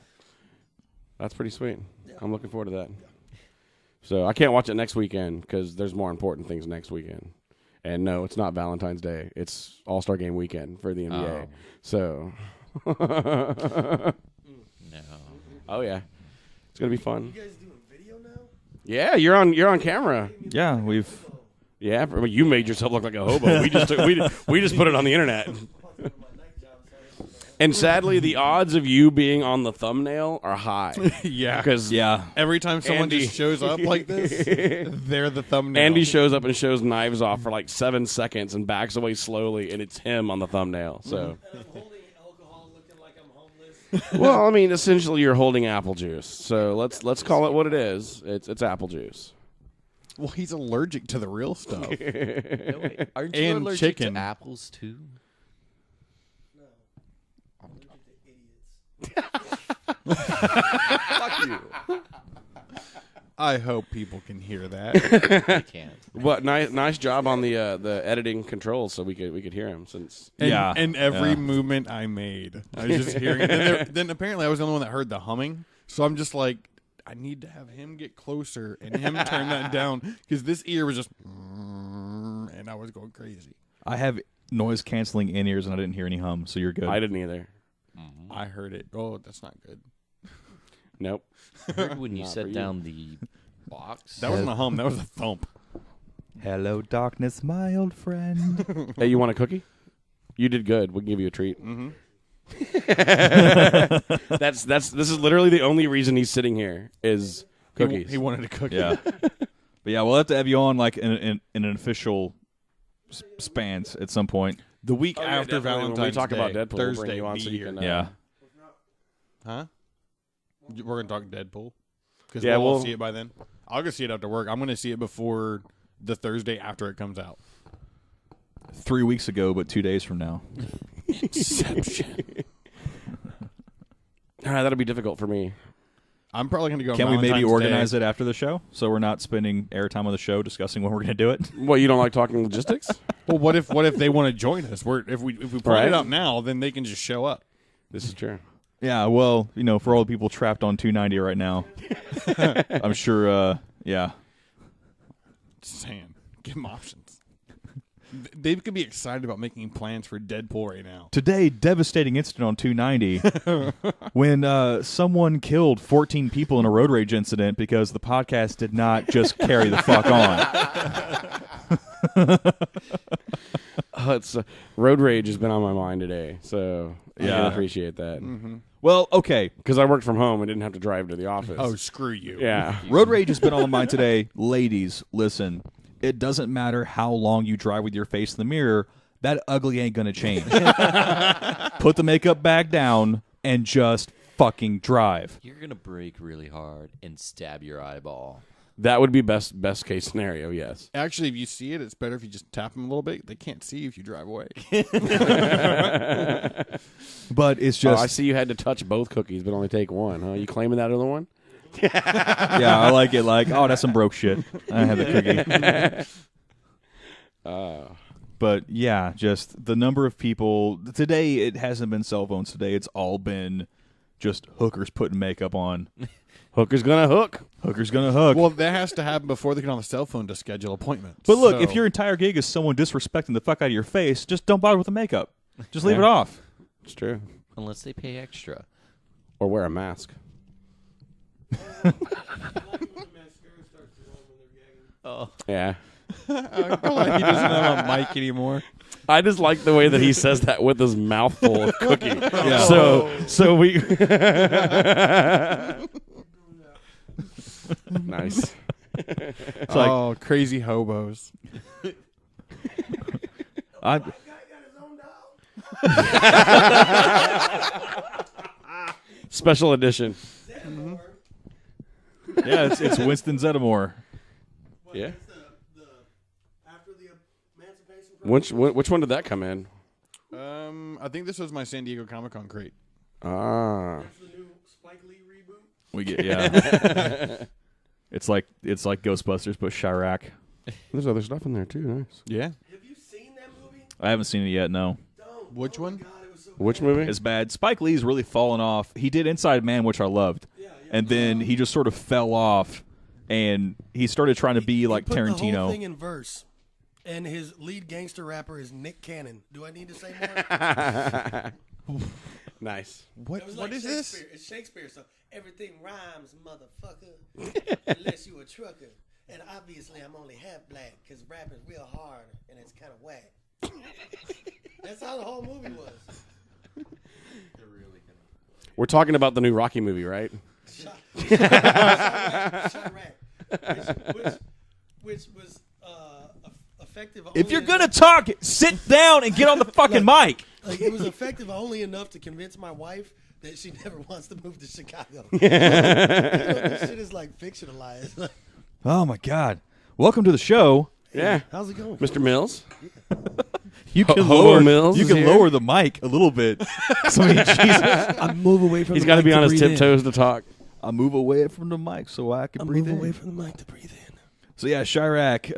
that's pretty sweet. I'm looking forward to that. So I can't watch it next weekend because there's more important things next weekend. And no, it's not Valentine's Day. It's All-Star Game weekend for the NBA. Oh. So, No. oh yeah, it's gonna be fun. You guys doing video now? Yeah, you're on camera. yeah, we've Yeah, but you made yourself look like a hobo. We just we just put it on the internet. And sadly, the odds of you being on the thumbnail are high. Yeah. Because Every time someone Andy- just shows up like this, they're the thumbnail. Andy shows up and shows knives off for like 7 seconds and backs away slowly, and it's him on the thumbnail. So, And I'm holding alcohol, looking like I'm homeless. well, I mean, essentially, you're holding apple juice. So let's call it what it is. It's apple juice. Well, he's allergic to the real stuff. No, wait. Aren't you And allergic chicken. to apples too? Idiots. Fuck you. I hope people can hear that. I can't. What nice job on the editing controls, so we could hear him. Since And every movement I made, I was just hearing it. Then apparently I was the only one that heard the humming. So I'm just like, I need to have him get closer and him turn that down because this ear was just, and I was going crazy. I have noise canceling in ears and I didn't hear any hum, so you're good. I didn't either. I heard it. Oh, that's not good. Nope. I heard when you Not for set you. down the box. That wasn't a hum. That was a thump. Hello, darkness, my old friend. Hey, you want a cookie? You did good. We'll give you a treat. Mm-hmm. This is literally the only reason he's sitting here is cookies. He wanted a cookie. Yeah. But yeah, we'll have to have you on like in an official spans at some point. The week Oh, yeah, after definitely. When Valentine's we talk Day, about Deadpool, we'll bring Thursday, you on be so you here. can, Yeah. Huh? We're going to talk Deadpool? Because Yeah, we'll all we'll see it by then. I'll go see it after work. I'm going to see it before the Thursday after it comes out. 3 weeks ago, but 2 days from now. Inception. that'll be difficult for me. I'm probably going to go Can we maybe Valentine's organize Day. it after the show so we're not spending airtime on the show discussing when we're going to do it? What, you don't like talking logistics? Well, what if they want to join us? If we plan Right. it out now, then they can just show up. This is true. Yeah, well, for all the people trapped on 290 right now, I'm sure, yeah. Just saying. Give them options. They could be excited about making plans for Deadpool right now. Today, devastating incident on 290 when someone killed 14 people in a road rage incident because the podcast did not just carry the fuck on. It's road rage has been on my mind today, so I Yeah. can appreciate that. Well, okay. Because I worked from home and didn't have to drive to the office. Oh, screw you. yeah. Road rage has been on my mind today. Ladies, listen. It doesn't matter how long you drive with your face in the mirror. That ugly ain't going to change. Put the makeup back down and just fucking drive. You're going to brake really hard and stab your eyeball. That would be best case scenario, yes. Actually, if you see it, it's better if you just tap them a little bit. They can't see if you drive away. But it's Oh, just... I see you had to touch both cookies, but only take one, huh? You claiming that other one? yeah, I like it like, oh, that's some broke shit. I have the cookie. But yeah, just the number of people... Today, it hasn't been cell phones today. It's all been just hookers putting makeup on. Hooker's gonna hook. Hooker's gonna hook. Well, that has to happen before they get on the cell phone to schedule appointments. But look, So- if your entire gig is someone disrespecting the fuck out of your face, just don't bother with the makeup. Just leave it off. It's true. Unless they pay extra. Or wear a mask. Oh. Yeah. he doesn't have a mic anymore. I just like the way that he says that with his mouth full of cookie. Yeah. So we nice. It's like, Oh, crazy hobos. I, Special edition. yeah, it's Winston Zeddemore. Yeah. After the Emancipation Which one did that come in? I think this was my San Diego Comic-Con crate. Ah. the new Spike Lee reboot. We get it's like Ghostbusters, but Chirac. There's other stuff in there too. Nice. Yeah. Have you seen that movie? I haven't seen it yet. No, Don't. Which one? God, it was so Which movie? it's bad. Spike Lee's really fallen off. He did Inside Man, which I loved, and then he just sort of fell off, and he started trying to be like he put the whole Tarantino. thing in verse, and his lead gangster rapper is Nick Cannon. Do I need to say more? Nice. What? It was What like is this? Shakespeare. It's Shakespeare, so everything rhymes, motherfucker. Unless you a trucker. And obviously, I'm only half black because rapping's real hard and it's kind of whack. That's how the whole movie was. We're talking about the new Rocky movie, right? Chirac, which was effective. If only you're enough- gonna talk, sit down and get on the fucking mic. like, it was effective only enough to convince my wife that she never wants to move to Chicago. This shit is like fictionalized. Like, Oh my God! Welcome to the show. Yeah. how's it going? Mr. Mills. You can Hobo lower Mills you is can here. lower the mic a little bit. So I mean, Jesus. I move away from. He's the got to mic be on his breathe in. tiptoes to talk. I move away from the mic so I can breathe Move in. away from the mic to breathe in. So yeah, Chirac.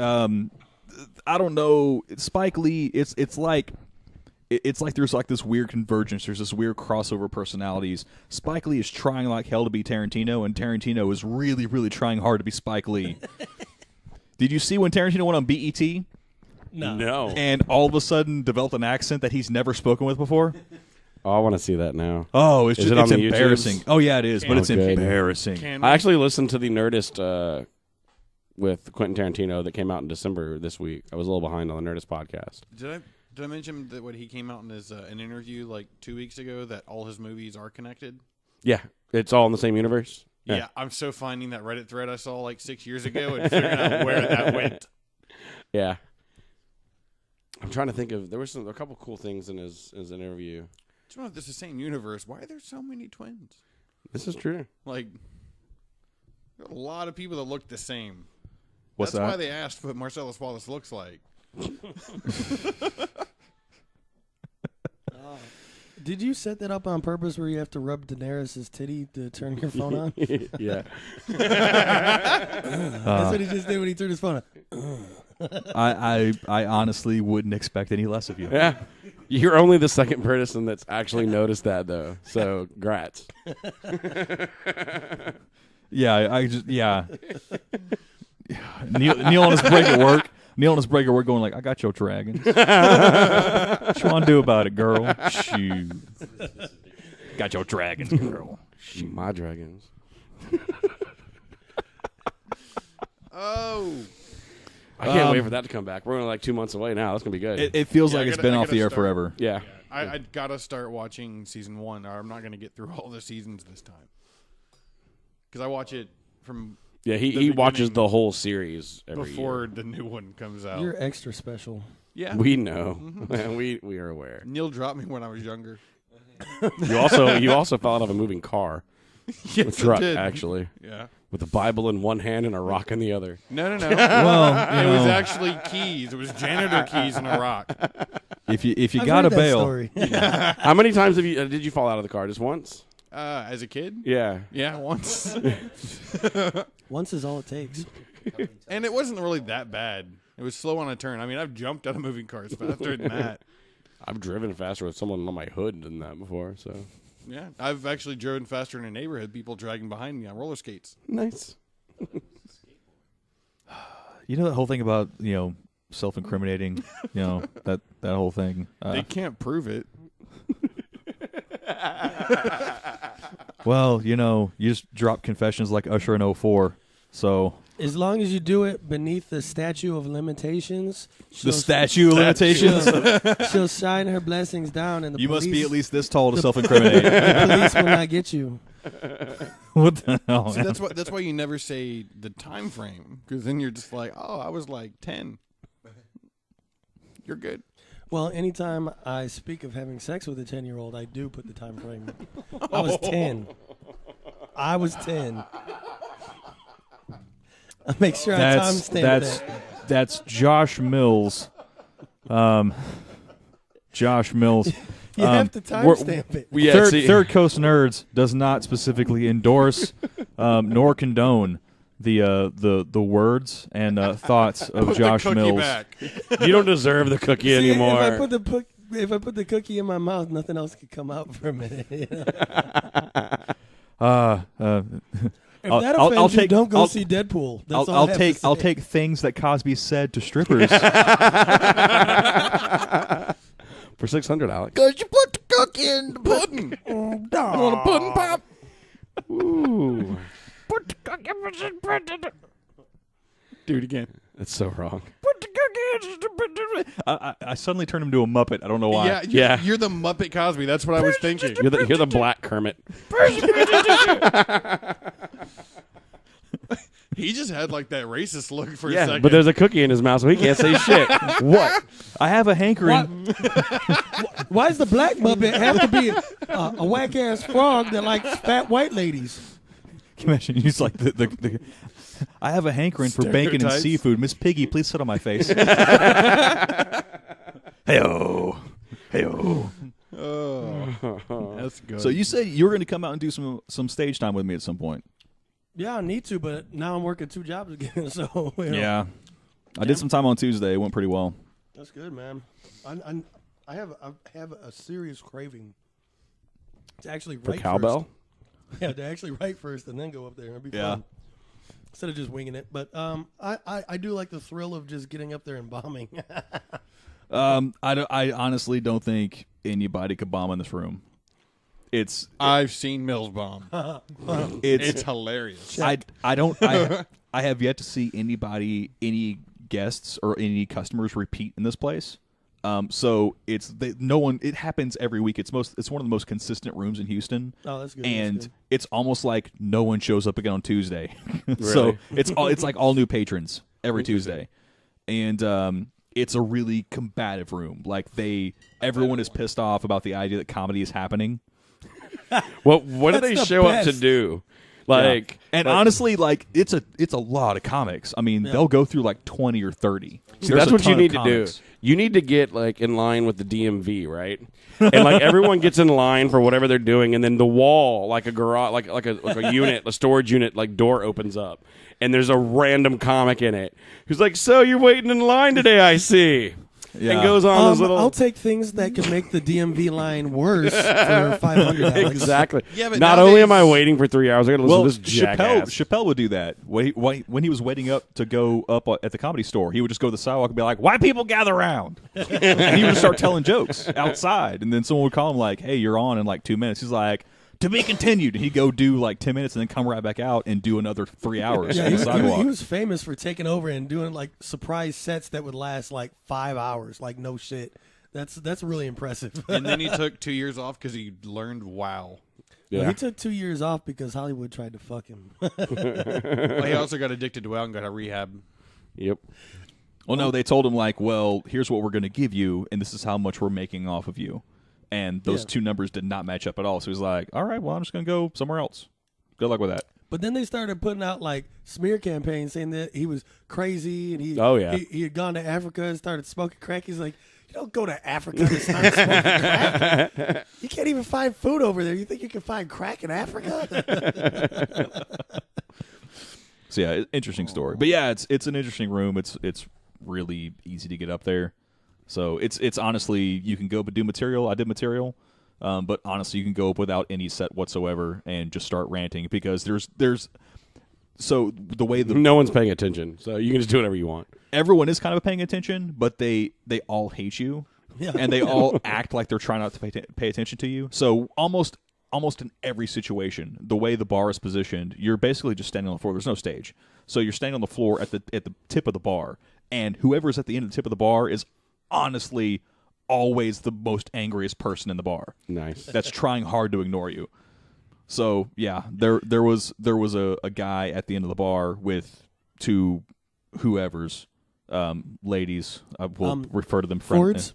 I don't know. Spike Lee. It's like there's like this weird convergence. There's this weird crossover personalities. Spike Lee is trying like hell to be Tarantino, and Tarantino is really, really trying hard to be Spike Lee. Did you see when Tarantino went on BET? No. And all of a sudden developed an accent that he's never spoken with before? Oh, I want to see that now. Oh, it's Is just it on it's the embarrassing. YouTubes? Oh yeah, it is, but it's good. embarrassing. I actually listened to the Nerdist with Quentin Tarantino that came out in December this week. I was a little behind on the Nerdist podcast. Did I mention that when he came out in his an interview like 2 weeks ago that all his movies are connected? Yeah, it's all in the same universe. Yeah, I'm so finding that Reddit thread I saw like 6 years ago and figuring out where that went. Yeah. I'm trying to think of there was a couple cool things in his interview. I don't know if this is the same universe. Why are there so many twins? This is true. Like, there are a lot of people that look the same. What's That's that? why they asked what Marcellus Wallace looks like. Did you set that up on purpose where you have to rub Daenerys' titty to turn your phone on? Yeah. That's what he just did when he turned his phone on. I honestly wouldn't expect any less of you. Yeah. You're only the second person that's actually noticed that, though. So, grats. Yeah, I just Neil on his break at work. Neil on his break at work going like, I got your dragons. What you want to do about it, girl? Shoot. Got your dragons, girl. My dragons. Oh. I can't wait for that to come back. We're only like 2 months away now. That's going to be good. It feels Yeah, like I it's gotta- been I off the gotta air start. forever. yeah. I gotta start watching season 1, or I'm not gonna get through all the seasons this time. Because I watch it from Yeah, he the watches beginning the whole series every before year. the new one comes out. You're extra special. Yeah. We know. we are aware. Neil dropped me when I was younger. You also fell out of a moving car. Yes, A truck, I did. actually. Yeah. With a Bible in one hand and a rock in the other. No. Well, It was actually keys. It was janitor keys and a rock. if you I've got to heard that bail, story. How many times did you fall out of the car? Just once? As a kid? Yeah. Yeah, once. Once is all it takes. And it wasn't really that bad. It was slow on a turn. I mean, I've jumped out of moving cars faster than that. I've driven faster with someone on my hood than that before, so. Yeah. I've actually driven faster in a neighborhood, people dragging behind me on roller skates. Nice. you know that whole thing about self-incriminating, that whole thing. They can't prove it. Well, you just drop confessions like Usher in 04. So As long as you do it beneath the statute of limitations, the statute of limitations. she'll shine her blessings down, and the You police, must be at least this tall to self-incriminate. the police will not get you. What the hell? See, man? that's why you never say the time frame, because then you're just like, oh, I was like 10. You're good. Well, anytime I speak of having sex with a 10-year-old, I do put the time frame. I was 10. I was 10. I make sure I timestamp that. That's Josh Mills. Josh Mills. You have to timestamp it. Yeah, Third Coast Nerds does not specifically endorse nor condone the words and thoughts of Put Josh the cookie Mills. back. You don't deserve the cookie See, anymore. If I put the cookie in my mouth, nothing else could come out for a minute. If that offends you, don't go see Deadpool. That's all I have to say. I'll take things that Cosby said to strippers. For $600, Alex. Because you put the cookie in the pudding. Want a pudding pop? Ooh. Put the cookie in the pudding. Do it again. That's so wrong. Put the cookie in the pudding. I suddenly turned him to a Muppet. I don't know why. Yeah, you're the Muppet Cosby. That's what I was thinking. You're the black Kermit. He just had like that racist look for a Yeah, second. but there's a cookie in his mouth, so he can't say shit. What? I have a hankering. Why does the black Muppet have to be a whack ass frog that likes fat white ladies? Can you imagine? He's like the I have a hankering for bacon and Stereotypes. seafood. Miss Piggy, please sit on my face. Hey-o. Hey-o. Oh, that's good. So you said you were going to come out and do some stage time with me at some point. Yeah, I need to, but now I'm working 2 jobs again. So Yeah. I did some time on Tuesday. It went pretty well. That's good, man. I have a serious craving to actually For write cowbell? First. Yeah, to actually write first and then go up there. It'd be fun. Instead of just winging it. But I do like the thrill of just getting up there and bombing. I honestly don't think anybody could bomb in this room. I've seen Mills bomb. It's hilarious. I have yet to see any guests or any customers repeat in this place. So it happens every week. It's one of the most consistent rooms in Houston. Oh, that's good. And that's good. it's almost like no one shows up again on Tuesday. So it's like all new patrons every Tuesday. And it's a really combative room. Like everyone is pissed off about the idea that comedy is happening. What do they the show up to best. do? Like, Honestly, like it's a lot of comics. I mean, they'll go through like 20 or 30. see, that's what you need to do. You need to get like in line with the DMV, right? And like everyone gets in line for whatever they're doing, and then the wall, like a garage, like a unit, a storage unit, like door opens up, and there's a random comic in it who's like, "So you're waiting in line today, I see." Yeah. And goes on his little. I'll take things that can make the DMV line worse for $500. Exactly. Yeah, but not only am I waiting for 3 hours, I got to listen to this jackass. Chappelle would do that. When he was waiting up to go up at the Comedy Store, he would just go to the sidewalk and be like, "White people gather around," and he would just start telling jokes outside. And then someone would call him like, "Hey, you're on in like 2 minutes." He's like, "To be continued." And he'd go do like 10 minutes and then come right back out and do another 3 hours Yeah, on the sidewalk. he was famous for taking over and doing like surprise sets that would last like 5 hours. Like no shit. That's really impressive. And then he took 2 years off because he learned WoW. Yeah. Well, he took 2 years off because Hollywood tried to fuck him. Well, he also got addicted to WoW and got a rehab. Yep. Well, no, they told him like, "Well, here's what we're going to give you, and this is how much we're making off of you." And those two numbers did not match up at all. So he's like, "All right, well, I'm just going to go somewhere else. Good luck with that." But then they started putting out like smear campaigns saying that he was crazy and he had gone to Africa and started smoking crack. He's like, "You don't go to Africa to start smoking crack. You can't even find food over there. You think you can find crack in Africa?" So yeah, interesting story. But yeah, it's an interesting room. It's really easy to get up there. So it's honestly, you can go but do material. I did material. But honestly, you can go up without any set whatsoever and just start ranting because there's so the way No one's paying attention, so you can just do whatever you want. everyone is kind of paying attention, but they all hate you, and they all act like they're trying not to pay attention to you. So almost in every situation, the way the bar is positioned, you're basically just standing on the floor. There's no stage, so you're standing on the floor at the tip of the bar, and whoever's at the end of the tip of the bar is honestly always the most angriest person in the bar. Nice. That's trying hard to ignore you. So yeah, there was a guy at the end of the bar with two whoever's ladies. I will refer to them Fords?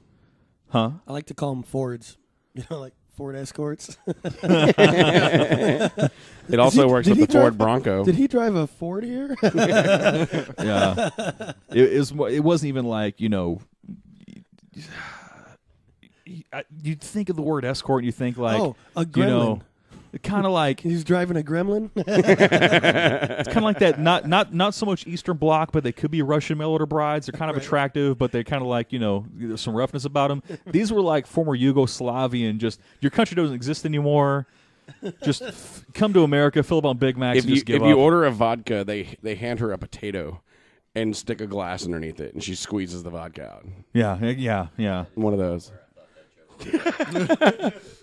Huh? I like to call them Fords. You know, like Ford Escorts. It also works with the Ford Bronco. Did he drive a Ford here? Yeah. It wasn't even like, you know, you think of the word escort and you think like, a gremlin. you know, kind of like He's driving a gremlin. it's kind of like that. Not so much Eastern Bloc, but they could be Russian mail order brides. They're kind of attractive, but they're kind of like, you know, there's some roughness about them. These were like former Yugoslavian. Just your country doesn't exist anymore. Just come to America, fill up on Big Macs, If and you just give if you up. order a vodka, they hand her a potato and stick a glass underneath it, and she squeezes the vodka out. Yeah. One of those.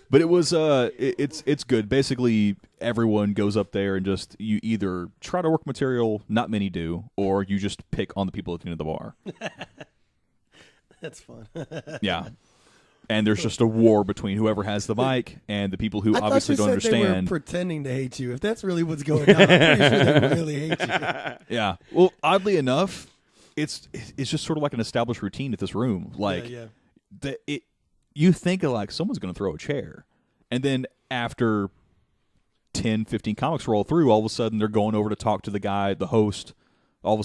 But it was it's good. Basically, everyone goes up there and just you either try to work material, not many do, or you just pick on the people at the end of the bar. That's fun. Yeah. And there's just a war between whoever has the mic and the people who I obviously thought don't you said They were understand. pretending to hate you. If that's really what's going on, I'm pretty sure they really hate you. Yeah. Well, oddly enough, it's just sort of like an established routine at this room. Like Yeah. you think of like someone's going to throw a chair, and then after 10, 15 comics roll through, all of a sudden they're going over to talk to the guy, the host. All of a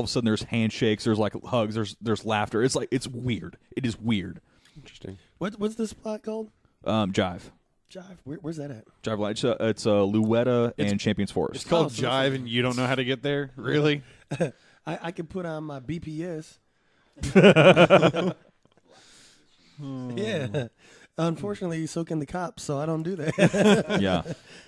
sudden there's handshakes, there's like hugs, there's laughter. It's like it's weird. It is weird. Interesting. What's this plot called? Jive. Jive. Where's that at? Jive Line. It's Louetta and Champions Forest. It's called so Jive, and you don't know how to get there? Really? I could put on my BPS. Yeah. Unfortunately, so can the cops, so I don't do that. Yeah.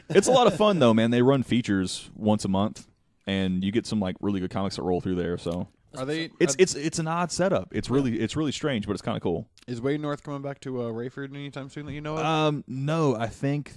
It's a lot of fun, though, man. They run features once a month, and you get some like really good comics that roll through there. So Are they? it's an odd setup. It's really strange, but it's kind of cool. Is Wade North coming back to Rayford anytime soon that you know of? No, I think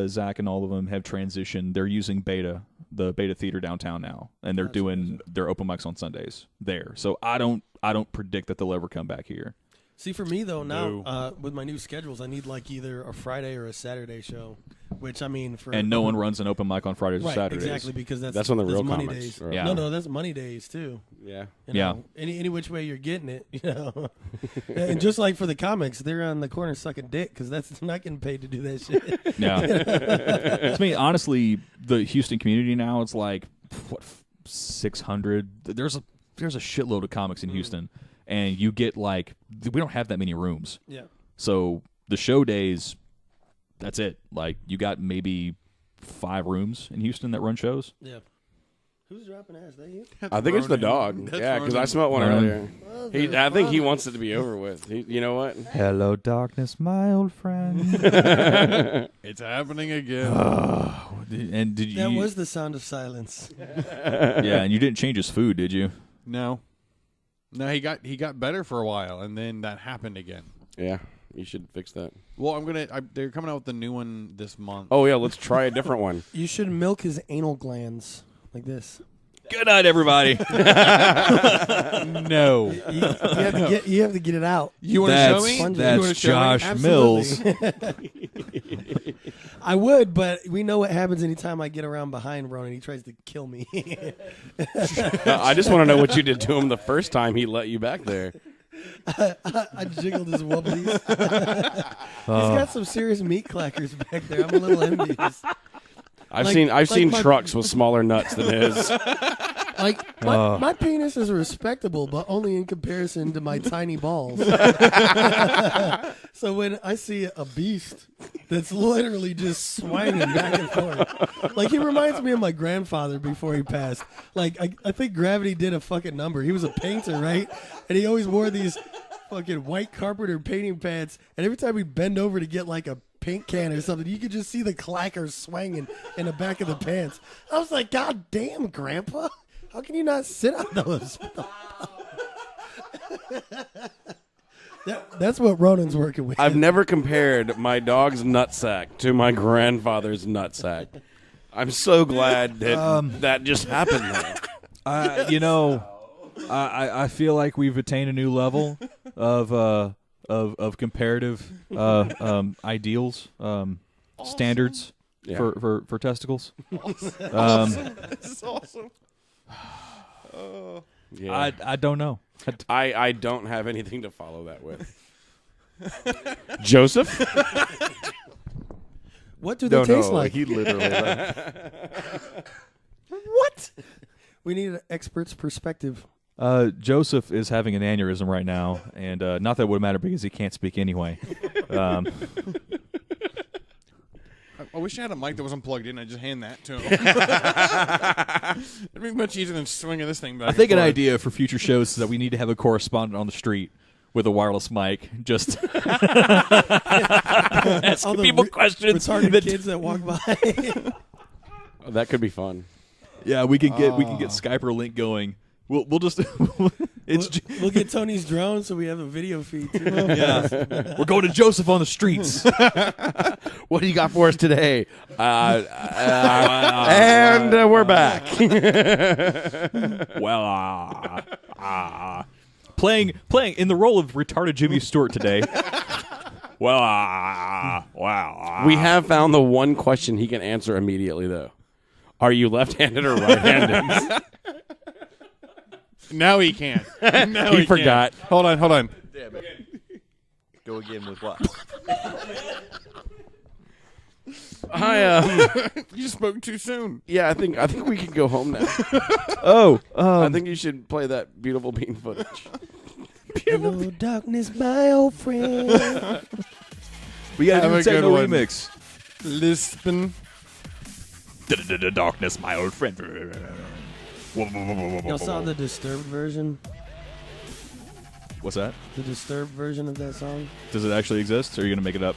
Zach and all of them have transitioned. They're using the Beta Theater downtown now, and they're doing their open mics on Sundays there. So I don't predict that they'll ever come back here. See, for me though, now with my new schedules, I need like either a Friday or a Saturday show. Which I mean, and no one runs an open mic on Fridays or right, Saturdays. exactly, because that's on the real money comics, days. right? Yeah. No, that's money days too. Yeah. You Yeah. know, any which way you're getting it, you know. And just like for the comics, they're on the corner sucking dick because that's not getting paid to do that shit. Yeah. I mean, honestly, the Houston community now, it's like what 600. There's a shitload of comics in Houston, and you get like we don't have that many rooms. Yeah. So the show days, that's it. Like you got maybe 5 rooms in Houston that run shows. Yeah. Who's dropping ass? That you? I think it's the dog. Yeah, because I smelled one earlier. I think he wants it to be over with. You know what? Hello, darkness, my old friend. It's happening again. And did you? That was the sound of silence. Yeah, and you didn't change his food, did you? No, he got better for a while, and then that happened again. Yeah, you should fix that. Well, they're coming out with the new one this month. Oh yeah, let's try a different one. You should milk his anal glands like this. Good night, everybody. No, You have to get it out. you want to show me? Spongy. You wanna That's show me? Josh Absolutely. Mills. I would, but we know what happens anytime I get around behind Ronan. He tries to kill me. I just want to know what you did to him the first time he let you back there. I jiggled his wobblies. He's got some serious meat clackers back there. I'm a little envious. I've Like seen my- trucks with smaller nuts than his. Like my penis is respectable, but only in comparison to my tiny balls. So when I see a beast that's literally just swinging back and forth, like he reminds me of my grandfather before he passed. Like I think Gravity did a fucking number. He was a painter, right? And he always wore these fucking white carpenter painting pants. And every time he'd bend over to get like a paint can or something, you could just see the clackers swinging in the back of the pants. I was like, God damn, Grandpa. How can you not sit on those? That's what Ronan's working with. I've never compared my dog's nutsack to my grandfather's nutsack. I'm so glad that that just happened though. You know, I feel like we've attained a new level of comparative ideals, standards Yeah. for testicles. This is awesome. Yeah. I don't know. I don't have anything to follow that with. Joseph? What do they taste like? He literally What? We need an expert's perspective. Joseph is having an aneurysm right now, and not that it would matter because he can't speak anyway. I wish I had a mic that wasn't plugged in. I'd just hand that to him. It'd be much easier than swinging this thing back. I think an and forth. idea for future shows is that we need to have a correspondent on the street with a wireless mic, just asking All the people questions. Retarded kids that walk by. Oh, that could be fun. Yeah, we can get Skype or Link going. We'll just We'll get Tony's drone so we have a video feed too. yeah. We're going to Joseph on the streets. What do you got for us today? And we're back. Well, playing in the role of retarded Jimmy Stewart today. Well, We have found the one question he can answer immediately, though. Are you left-handed or right-handed? Now he can't. Now He forgot. Can't. Hold on. Go again with what? You spoke too soon. Yeah, I think we can go home now. I think you should play that beautiful bean footage. Hello, darkness, my old friend. We gotta Have do a the techno good one. remix. Lisbon. Darkness, my old friend. Y'all saw the Disturbed version? What's that? The Disturbed version of that song? Does it actually exist, or are you gonna make it up?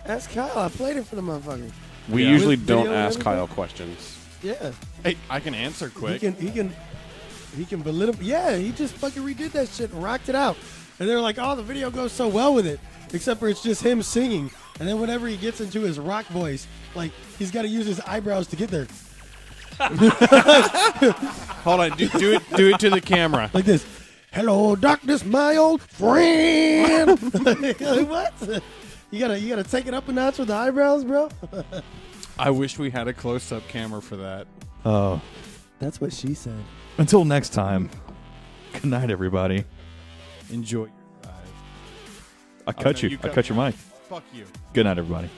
Ask Kyle. I played it for the motherfucker. We Yeah. usually With don't video and ask everything? Kyle questions. Yeah. Hey, I can answer quick. He can belittle. Yeah, he just fucking redid that shit and rocked it out. And they're like, oh, the video goes so well with it, except for it's just him singing. And then whenever he gets into his rock voice, like he's got to use his eyebrows to get there, Hold on, do it to the camera. like this. Hello, darkness, my old friend. What? You gotta take it up a notch with the eyebrows, bro. I wish we had a close-up camera for that. Oh. That's what she said. Until next time. Good night, everybody. Enjoy your drive. I cut you. I cut your mic. Fuck you. Good night, everybody.